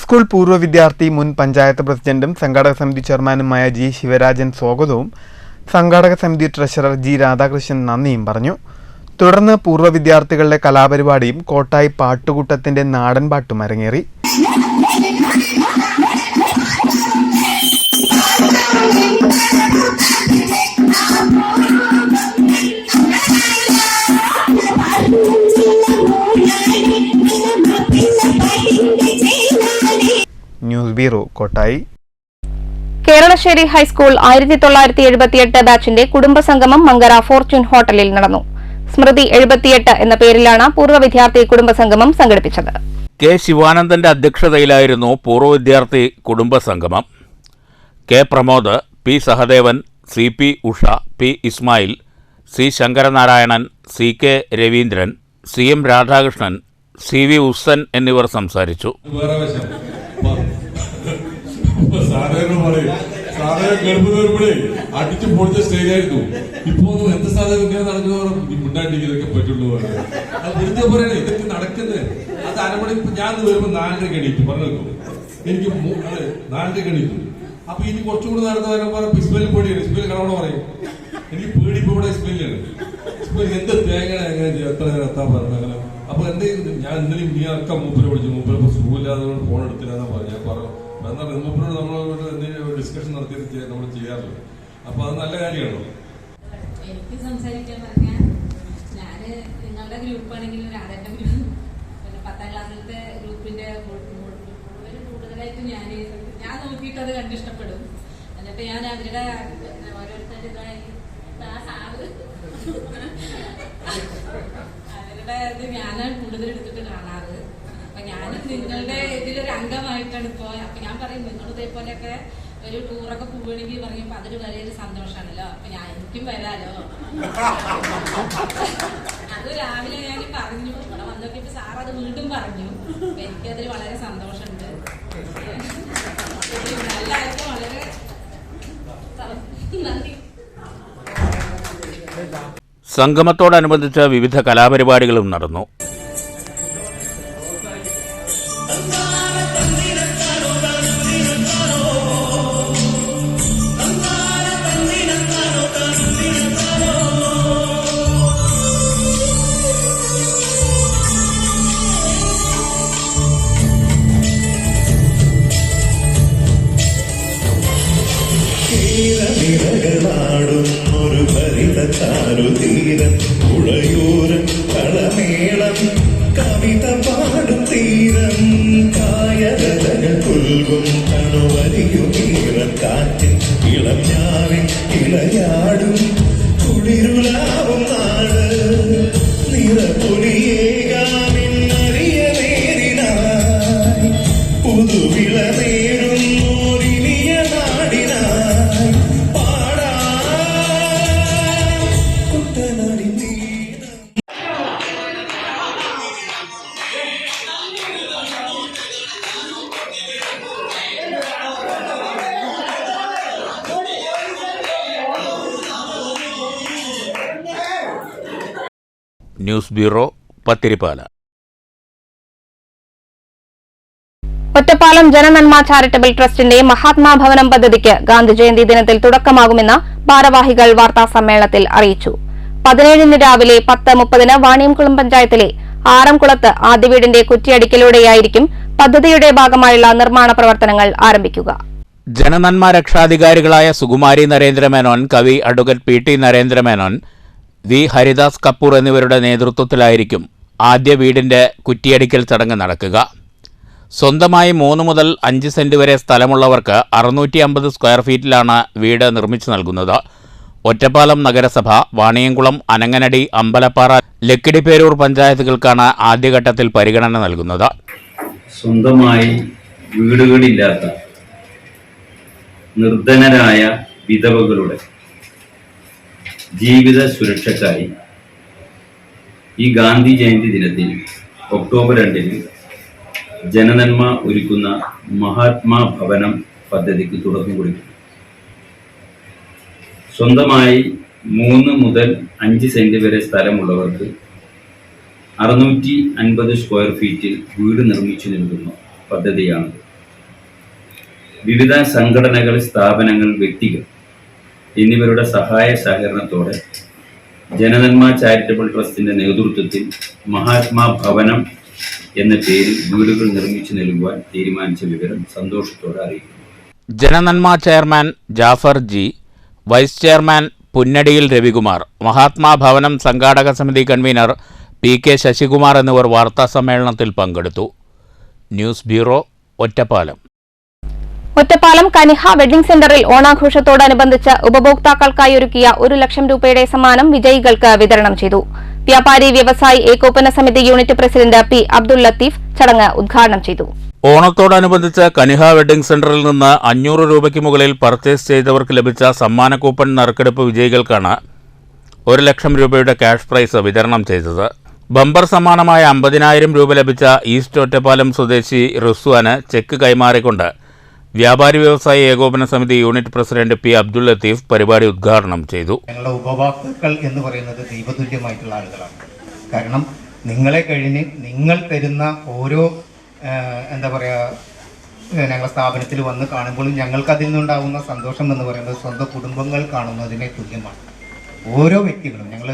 സ്കൂൾ പൂർവ്വ വിദ്യാർത്ഥി മുൻ പഞ്ചായത്ത് പ്രസിഡന്റും സംഘാടക സമിതി ചെയർമാനുമായ G ശിവരാജൻ സ്വാഗതവും സംഘാടക സമിതി ട്രഷറർ G രാധാകൃഷ്ണൻ നന്ദിയും പറഞ്ഞു. തുടർന്ന് പൂർവ്വ വിദ്യാർത്ഥികളുടെ കലാപരിപാടിയും കോട്ടായി പാട്ടുകൂട്ടത്തിന്റെ നാടൻ പാട്ടും അരങ്ങേറി. News bureau, Kottayi. Keralassery high school 1978 ബാച്ചിന്റെ കുടുംബസംഗമം മങ്കര ഫോർച്യൂൺ ഹോട്ടലിൽ നടന്നു. സ്മൃതി 78 എന്ന പേരിലാണ് പൂർവ്വ വിദ്യാർത്ഥി കുടുംബസംഗമം സംഘടിപ്പിച്ചത്. K ശിവാനന്ദന്റെ അധ്യക്ഷതയിലായിരുന്നു പൂർവ്വ വിദ്യാർത്ഥി കുടുംബസംഗമം. K Pramod, P Sahadevan, CP Usha, P Ismail, C Sankaranarayanan, CK Raveendran, CM Radhakrishnan, CV Ussan എന്നിവർ സംസാരിച്ചു. അടിച്ചു പൊളിച്ച സ്റ്റേജായിരുന്നു. ഇപ്പൊ എന്ത് സാധനം നടക്കുന്നവരും മിണ്ടാണ്ടിരിക്കുന്നതൊക്കെ പറ്റുള്ളൂ. അത് വെറുതെ പറയണേ, ഇതൊക്കെ നടക്കുന്നത്. അത് അരമണി ഞാൻ വരുമ്പോ 4:30 എണീറ്റു പറഞ്ഞേക്കും. എനിക്ക് 4:30 എണീറ്റു. അപ്പൊ ഇനി കുറച്ചുകൂടി നടന്നു വരുമ്പോൾ ഇസ്മയിൽ പേടിയാണ്. ഇസ്മയിൽ കണവണ പറയും, എനിക്ക് പേടി. ഇപ്പൊ ഇവിടെ ഇസ്മയിലാണ്. ഇസ്മയിൽ എന്ത് തേങ്ങയാണ് എങ്ങനെ എത്ര നേരം എത്താൻ പറഞ്ഞത് അങ്ങനെ. അപ്പൊ എന്ത് ഞാൻ ഇന്നലെയും നീ അക്ക മൂപ്പരെ വിളിച്ചു. മൂപ്പരെ ഇപ്പൊ സുഖമില്ലാതെ ഫോൺ എടുത്തില്ലെന്നാ പറഞ്ഞു. ഞാൻ പറഞ്ഞു മൂപ്പരോട് നമ്മളോട് എന്തെങ്കിലും ഡിസ്കഷൻ നടത്തിയിട്ട് നമ്മൾ ചെയ്യാറില്ല. അപ്പൊ അത് നല്ല കാര്യമാണോ? എനിക്ക് സംസാരിക്കാൻ പറഞ്ഞാൽ ഞാന് നിങ്ങളുടെ ഗ്രൂപ്പാണെങ്കിൽ രാധന്റെ ഗ്രൂപ്പ്, പിന്നെ 10ാം ക്ലാസ്സിലത്തെ ഗ്രൂപ്പിന്റെ കൂടുതലായിട്ട് ഞാൻ നോക്കിയിട്ട് അത് കണ്ടിഷ്ടപ്പെടും. എന്നിട്ട് ഞാൻ അവരുടെ ഓരോരുത്തരുടെ അവരുടെ ഇത് ഞാനാണ് കൂടുതൽ എടുത്തിട്ട് കാണാറ്. അപ്പൊ ഞാനും നിങ്ങളുടെ ഇതിലൊരു അംഗമായിട്ടാണ് ഇപ്പോ. അപ്പൊ ഞാൻ പറയും, നിങ്ങൾ ഇതേപോലെയൊക്കെ ഒരു ടൂറൊക്കെ പോവുകയാണെങ്കിൽ പറയുമ്പോ അതൊരു വലിയൊരു സന്തോഷമാണല്ലോ. അപ്പൊ എനിക്കും വരാലോ. അത് രാവിലെ ഞാൻ പറഞ്ഞു. ഇവിടെ വന്നോക്കിയപ്പോ സാർ അത് വീണ്ടും പറഞ്ഞു. എനിക്കതിൽ വളരെ സന്തോഷമുണ്ട്. എല്ലാവർക്കും വളരെ നന്ദി. സംഗമത്തോടനുബന്ധിച്ച് വിവിധ കലാപരിപാടികളും നടന്നു. ഒരു ഭരിത ചാരുതീരം പുഴയൂരം കളമേളം കവിത പാടും തീരം കായലകൾ പുൽകും കണുവലിയുമീറൻ കാറ്റിൽ ഇളം ഞാവിൽ ഇളയാടും കുളിരുലാവും നാട് നിറപൊലിയേകാമിന്നറിയ നേരിനായി പുതുവിള നേരുന്നോരിനിയ നാടിനായി news bureau, Pathiripala. Ottapalam ജനനന്മ charitable ട്രസ്റ്റിന്റെ മഹാത്മാ ഭവനം പദ്ധതിക്ക് ഗാന്ധി ജയന്തി ദിനത്തിൽ തുടക്കമാകുമെന്ന് ഭാരവാഹികൾ വാർത്താസമ്മേളനത്തിൽ അറിയിച്ചു. 17 രാവിലെ 10:30 വാണിയംകുളം പഞ്ചായത്തിലെ ആറംകുളത്ത് ആദ്യ വീടിന്റെ കുറ്റിയടിക്കലോടെയായിരിക്കും പദ്ധതിയുടെ ഭാഗമായുള്ള നിർമ്മാണ പ്രവർത്തനങ്ങൾ ആരംഭിക്കുക. ജനനന്മ രക്ഷാധികാരികളായ സുകുമാരി നരേന്ദ്രമേനോൻ, കവി advocate P T Narendramenon, V Haridas Kapoor എന്നിവരുടെ നേതൃത്വത്തിലായിരിക്കും ആദ്യ വീടിന്റെ കുറ്റിയടിക്കൽ ചടങ്ങ് നടക്കുക. സ്വന്തമായി 3 മുതൽ 5 സെന്റ് വരെ സ്ഥലമുള്ളവർക്ക് 650 സ്ക്വയർ ഫീറ്റിലാണ് വീട് നിർമ്മിച്ചു നൽകുന്നത്. ഒറ്റപ്പാലം നഗരസഭ, വാണിയംകുളം, അനങ്ങനടി, അമ്പലപ്പാറ, ലക്കിടിപ്പേരൂർ പഞ്ചായത്തുകൾക്കാണ് ആദ്യഘട്ടത്തിൽ പരിഗണന നൽകുന്നത്. സ്വന്തമായി വീടുകളില്ലാത്ത നിർധനരായ വിധവകളുടെ ജീവിത സുരക്ഷയ്ക്കായി ഈ ഗാന്ധി ജയന്തി ദിനത്തിൽ ഒക്ടോബർ 2 ജനനന്മ ഒരുക്കുന്ന മഹാത്മാ ഭവനം പദ്ധതിക്ക് തുടക്കം കുറിക്കും. സ്വന്തമായി 3 മുതൽ 5 സെന്റ് വരെ സ്ഥലമുള്ളവർക്ക് 650 സ്ക്വയർ ഫീറ്റിൽ വീട് നിർമ്മിച്ചു നൽകുന്ന പദ്ധതിയാണ്. വിവിധ സംഘടനകൾ, സ്ഥാപനങ്ങൾ, വ്യക്തികൾ എന്നിവരുടെ സഹായ സഹകരണത്തോടെ ജനനന്മ ചാരിറ്റബിൾ ട്രസ്റ്റിന്റെ നേതൃത്വത്തിൽ മഹാത്മാ ഭവനം എന്ന പേരിൽ വീടുകൾ നിർമ്മിച്ചു നൽകുവാൻ തീരുമാനിച്ച വിവരം സന്തോഷത്തോടെ അറിയിക്കുന്നു. ജനനന്മ chairman Jafar G, vice chairman പുന്നടിയിൽ രവികുമാർ, മഹാത്മാ ഭവനം സംഘാടക സമിതി കൺവീനർ പി കെ ശശികുമാർ എന്നിവർ വാർത്താസമ്മേളനത്തിൽ പങ്കെടുത്തു. News bureau, Ottapalam. Ottapalam Kaniha wedding സെന്ററിൽ ഓണാഘോഷത്തോടനുബന്ധിച്ച് ഉപഭോക്താക്കൾക്കായി ഒരുക്കിയ 1 ലക്ഷം രൂപയുടെ സമ്മാനം വിജയികൾക്ക് വിതരണം ചെയ്തു. വ്യാപാരി വ്യവസായി ഏകോപന സമിതി unit president P Abdul Latheef ചടങ്ങ് ഉദ്ഘാടനം ചെയ്തു. ഓണത്തോടനുബന്ധിച്ച് കനിഹ വെഡ്ഡിംഗ് സെന്ററിൽ നിന്ന് 500 രൂപയ്ക്ക് മുകളിൽ പർച്ചേസ് ചെയ്തവർക്ക് ലഭിച്ച സമ്മാന കൂപ്പൺ നറുക്കെടുപ്പ് വിജയികൾക്കാണ് 1 ലക്ഷം രൂപയുടെ ക്യാഷ് പ്രൈസ് വിതരണം ചെയ്തത്. ബമ്പർ സമ്മാനമായ 50,000 രൂപ ലഭിച്ച ഈസ്റ്റ് ഒറ്റപ്പാലം സ്വദേശി റിസ്വാന് ചെക്ക് കൈമാറിക്കൊണ്ട് വ്യാപാരി വ്യവസായി ഏകോപന സമിതി unit president P Abdul Latheef പരിപാടി ഉദ്ഘാടനം ചെയ്തു. ഞങ്ങളുടെ ഉപഭോക്താക്കൾ എന്ന് പറയുന്നത് ദൈവതുല്യമായിട്ടുള്ള ആളുകളാണ്. കാരണം നിങ്ങളെ കഴിഞ്ഞ് നിങ്ങൾ തരുന്ന ഓരോ ഞങ്ങളുടെ സ്ഥാപനത്തിൽ വന്ന് കാണുമ്പോഴും ഞങ്ങൾക്ക് അതിൽ നിന്നുണ്ടാകുന്ന സന്തോഷം എന്ന് പറയുന്നത് സ്വന്തം കുടുംബങ്ങൾ കാണുന്നതിനെ തുല്യമാണ്. ഓരോ വ്യക്തികളും ഞങ്ങൾ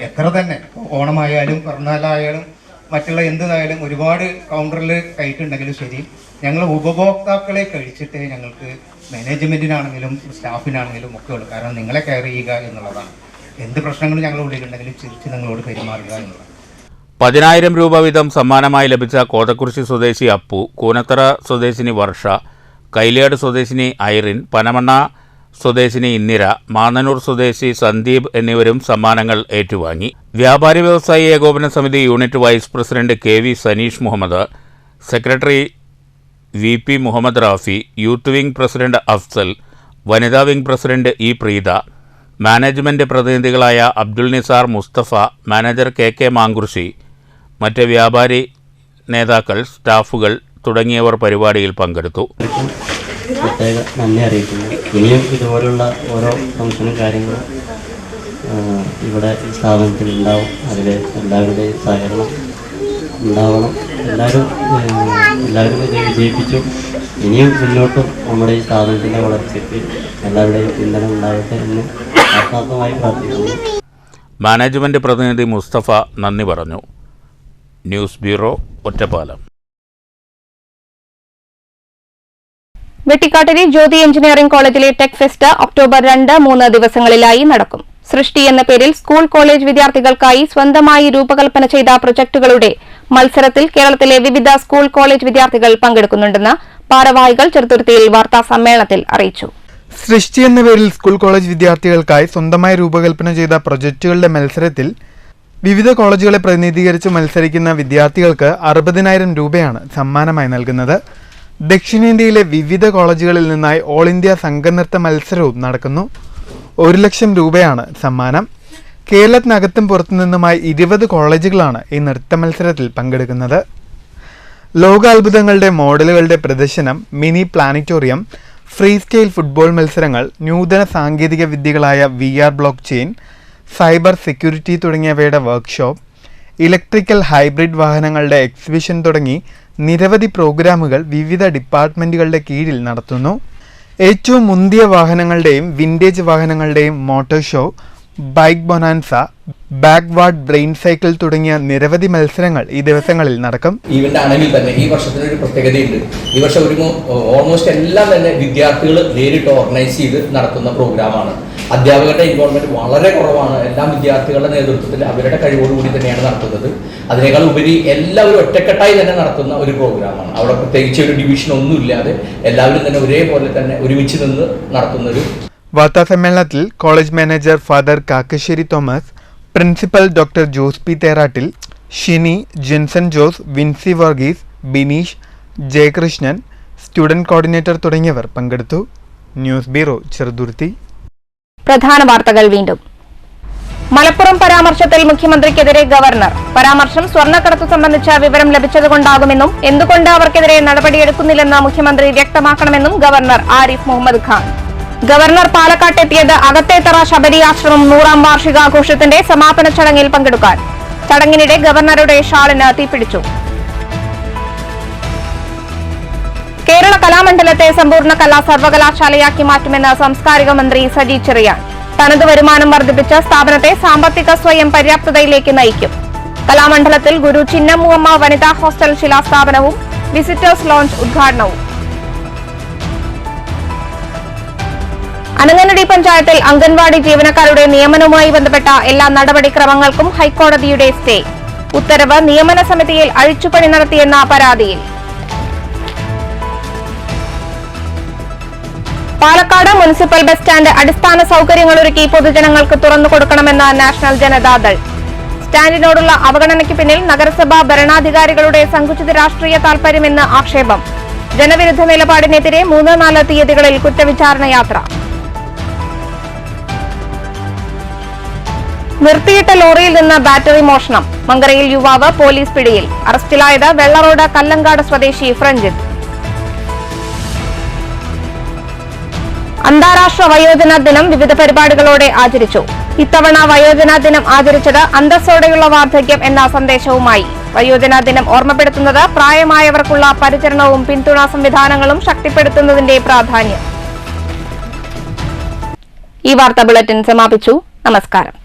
എത്ര തന്നെ ഓണമായാലും പിറന്നാളായാലും മറ്റുള്ള എന്തായാലും ഒരുപാട് കൗണ്ടറിൽ കയറ്റുണ്ടെങ്കിലും ശരി, ഞങ്ങൾ ഉപഭോക്താക്കളെ കഴിച്ചിട്ട് ഞങ്ങൾക്ക് മാനേജ്മെൻറ്റിനാണെങ്കിലും സ്റ്റാഫിനാണെങ്കിലും ഒക്കെ ഉള്ളൂ. കാരണം നിങ്ങളെ കെയർ ചെയ്യുക എന്നുള്ളതാണ്. എന്ത് പ്രശ്നങ്ങളും ഞങ്ങളുടെ ഉള്ളിലുണ്ടെങ്കിലും ചിരിച്ച് നിങ്ങളോട് പെരുമാറുക എന്നുള്ളതാണ്. 10,000 രൂപ വീതം സമ്മാനമായി ലഭിച്ച കോതക്കുറിശി സ്വദേശി അപ്പു, കൂനത്തറ സ്വദേശിനി വർഷ, കൈലേട് സ്വദേശിനി ഐറിൻ, പനമണ്ണ സ്വദേശിനി ഇന്ദിര, മാന്നന്നൂർ സ്വദേശി സന്ദീപ് എന്നിവരും സമ്മാനങ്ങൾ ഏറ്റുവാങ്ങി. വ്യാപാരി വ്യവസായി ഏകോപന സമിതി unit vice president K V Saneesh Muhammad, secretary V P Muhammad Rafi, youth wing president Afsal, വനിതാ wing president E Preetha, management പ്രതിനിധികളായ Abdul Nisar, Musthafa, manager K K Mankurshi, മറ്റ് വ്യാപാരി നേതാക്കൾ, സ്റ്റാഫുകൾ തുടങ്ങിയവർ പരിപാടിയിൽ പങ്കെടുത്തു. പ്രത്യേക നന്ദി അറിയിക്കുന്നു. ഇനിയും ഇതുപോലുള്ള ഓരോ ഫംഗ്ഷനും കാര്യങ്ങളും ഇവിടെ ഈ സ്ഥാപനത്തിൽ ഉണ്ടാവും. അതിൽ എല്ലാവരുടെയും സഹകരണം ഉണ്ടാവണം. എല്ലാവരും ഇത് വിജയിപ്പിച്ചു. ഇനിയും മുന്നോട്ടും നമ്മുടെ ഈ സ്ഥാപനത്തിൻ്റെ വളർച്ചയ്ക്ക് എല്ലാവരുടെയും പിന്തുണ ഉണ്ടാവട്ടെ എന്ന് ആത്മാർത്ഥമായി പ്രാർത്ഥിക്കുന്നു. മാനേജ്മെന്റ് പ്രതിനിധി മുസ്തഫ നന്ദി പറഞ്ഞു. News bureau, Ottapalam. Vettikkattiri Jyothi engineering കോളേജിലെ ടെക് ഫെസ്റ്റ് ഒക്ടോബർ 2, 3 ദിവസങ്ങളിലായി നടക്കും. സൃഷ്ടി എന്ന പേരിൽ സ്കൂൾ കോളേജ് വിദ്യാർത്ഥികൾക്കായി സ്വന്തമായി രൂപകൽപ്പന ചെയ്ത പ്രൊജക്ടുകളുടെ മത്സരത്തിൽ കേരളത്തിലെ വിവിധ സ്കൂൾ കോളേജ് വിദ്യാർത്ഥികൾ പങ്കെടുക്കുന്നുണ്ടെന്ന് ഭാരവാഹികൾ ചെറുതുരുത്തിയിൽ വാർത്താ സമ്മേളനത്തിൽ അറിയിച്ചു. സൃഷ്ടി എന്ന പേരിൽ സ്കൂൾ കോളേജ് വിദ്യാർത്ഥികൾക്കായി സ്വന്തമായി രൂപകൽപ്പന ചെയ്ത പ്രൊജക്ടുകളുടെ മത്സരത്തിൽ വിവിധ കോളേജുകളെ പ്രതിനിധീകരിച്ച് മത്സരിക്കുന്ന വിദ്യാർത്ഥികൾക്ക് 60,000 രൂപയാണ് സമ്മാനമായി നൽകുന്നത്. ദക്ഷിണേന്ത്യയിലെ വിവിധ കോളേജുകളിൽ നിന്നായി ഓൾ ഇന്ത്യ സംഘനൃത്ത മത്സരവും നടക്കുന്നു. 1 ലക്ഷം രൂപയാണ് സമ്മാനം. കേരളത്തിനകത്തും പുറത്തുനിന്നുമായി 20 കോളേജുകളാണ് ഈ നൃത്ത മത്സരത്തിൽ പങ്കെടുക്കുന്നത്. ലോകാത്ഭുതങ്ങളുടെ മോഡലുകളുടെ പ്രദർശനം, mini planetarium, freestyle football മത്സരങ്ങൾ, നൂതന സാങ്കേതിക വിദ്യകളായ VR blockchain, cyber security തുടങ്ങിയവയുടെ വർക്ക്ഷോപ്പ്, ഇലക്ട്രിക്കൽ ഹൈബ്രിഡ് വാഹനങ്ങളുടെ എക്സിബിഷൻ തുടങ്ങി നിരവധി പ്രോഗ്രാമുകൾ വിവിധ ഡിപ്പാർട്ട്മെന്റുകളുടെ കീഴിൽ നടത്തുന്നു. ഏറ്റവും മുന്തിയ വാഹനങ്ങളുടെയും വിന്റേജ് വാഹനങ്ങളുടെയും motor show, bike bonanza, backward brain cycle തുടങ്ങിയ നിരവധി മത്സരങ്ങൾ ഈ ദിവസങ്ങളിൽ നടക്കും. ഈവന്റ് ആണെങ്കിൽ തന്നെ ഈ വർഷത്തിന് ഒരു പ്രത്യേകതയുണ്ട്. ഈ വർഷം ഒരു ഓൾമോസ്റ്റ് എല്ലാം തന്നെ വിദ്യാർത്ഥികൾ നേരിട്ട് ഓർഗനൈസ് ചെയ്ത് നടത്തുന്ന പ്രോഗ്രാമാണ്. അധ്യാപകരുടെ ഇൻവോൾവ്മെന്റ് വളരെ കുറവാണ്. എല്ലാ വിദ്യാർത്ഥികളുടെ നേതൃത്വത്തിൽ അവരുടെ കഴിവോടുകൂടി തന്നെയാണ് നടത്തുന്നത്. അതിനേക്കാൾ ഉപരി എല്ലാവരും ഒറ്റക്കെട്ടായി തന്നെ നടത്തുന്ന ഒരു പ്രോഗ്രാമാണ്. അവിടെ പ്രത്യേകിച്ച് ഒരു ഡിവിഷൻ ഒന്നുമില്ലാതെ എല്ലാവരും തന്നെ ഒരേപോലെ തന്നെ ഒരുമിച്ച് നിന്ന് നടത്തുന്നൊരു വാർത്താസമ്മേളനത്തിൽ college manager father Kakkassery Thomas, principal doctor Jose P Therattil, Shini, Jinson Jose, Vincy Varghese, Bineesh, Jayakrishnan, student coordinator തുടങ്ങിയവർ പങ്കെടുത്തു. News bureau, Cheruthuruthy. പ്രധാന വാർത്തകൾ വീണ്ടും. മലപ്പുറം പരാമർശത്തിൽ മുഖ്യമന്ത്രിക്കെതിരെ ഗവർണർ. പരാമർശം സ്വർണ്ണക്കടത്ത് സംബന്ധിച്ച വിവരം ലഭിച്ചതുകൊണ്ടാകുമെന്നും എന്തുകൊണ്ട് അവർക്കെതിരെ നടപടിയെടുക്കുന്നില്ലെന്ന് മുഖ്യമന്ത്രി വ്യക്തമാക്കണമെന്നും ഗവർണർ ആരിഫ് മുഹമ്മദ് ഖാൻ. ഗവർണർ പാലക്കാട്ടെത്തിയത് അകത്തേത്തറ ശബരി ആശ്രമം 100ാം വാർഷികാഘോഷത്തിന്റെ സമാപന ചടങ്ങിൽ പങ്കെടുക്കാൻ. ചടങ്ങിനിടെ ഗവർണറുടെ ഷാളിന് തീപിടിച്ചു. കേരള കലാമണ്ഡലത്തെ സമ്പൂർണ്ണ കലാ സർവകലാശാലയാക്കി മാറ്റുമെന്ന് സാംസ്കാരിക മന്ത്രി സജി ചെറിയാൻ. തനത് വരുമാനം വർദ്ധിപ്പിച്ച് സ്ഥാപനത്തെ സാമ്പത്തിക സ്വയം പര്യാപ്തതയിലേക്ക് നയിക്കും. കലാമണ്ഡലത്തിൽ ഗുരു ചിന്നമ്മൂമ്മ വനിതാ ഹോസ്റ്റൽ ശിലാസ്ഥാപനവും വിസിറ്റേഴ്സ് ലോഞ്ച് ഉദ്ഘാടനവും. അനങ്ങനടി പഞ്ചായത്തിൽ അംഗൻവാടി ജീവനക്കാരുടെ നിയമനവുമായി ബന്ധപ്പെട്ട എല്ലാ നടപടിക്രമങ്ങൾക്കും ഹൈക്കോടതിയുടെ സ്റ്റേ. ഉത്തരവ് നിയമന സമിതിയിൽ അഴിച്ചുപണി നടത്തിയെന്ന പരാതിയിൽ. പാലക്കാട് മുനിസിപ്പൽ ബസ് സ്റ്റാൻഡ് അടിസ്ഥാന സൌകര്യങ്ങളൊരുക്കി പൊതുജനങ്ങൾക്ക് തുറന്നുകൊടുക്കണമെന്ന നാഷണൽ ജനതാദൾ. സ്റ്റാൻഡിനോടുള്ള അവഗണനയ്ക്ക് പിന്നിൽ നഗരസഭാ ഭരണാധികാരികളുടെ സങ്കുചിത രാഷ്ട്രീയ താൽപര്യമെന്ന് ആക്ഷേപം. ജനവിരുദ്ധ നിലപാടിനെതിരെ 3-4 തീയതികളിൽ കുറ്റവിചാരണ യാത്ര. നിർത്തിയിട്ട ലോറിയിൽ നിന്ന് ബാറ്ററി മോഷണം. മങ്കരയിൽ യുവാവ് പോലീസ് പിടിയിൽ. അറസ്റ്റിലായത് വെള്ളറോഡ് കല്ലങ്കാട് സ്വദേശി ഫ്രഞ്ജിത്ത്. അന്താരാഷ്ട്ര വയോജന ദിനം വിവിധ പരിപാടികളോടെ ആചരിച്ചു. ഇത്തവണ വയോജന ദിനം ആചരിച്ചത് അന്തസ്സോടെയുള്ള വാർദ്ധക്യം എന്ന സന്ദേശവുമായി. വയോജന ദിനം ഓർമ്മപ്പെടുത്തുന്നത് പ്രായമായവർക്കുള്ള പരിചരണവും പിന്തുണാ സംവിധാനങ്ങളും ശക്തിപ്പെടുത്തുന്നതിന്റെ പ്രാധാന്യം. ഈ വാർത്താ ബുള്ളറ്റിൻ സമാപിച്ചു. നമസ്കാരം.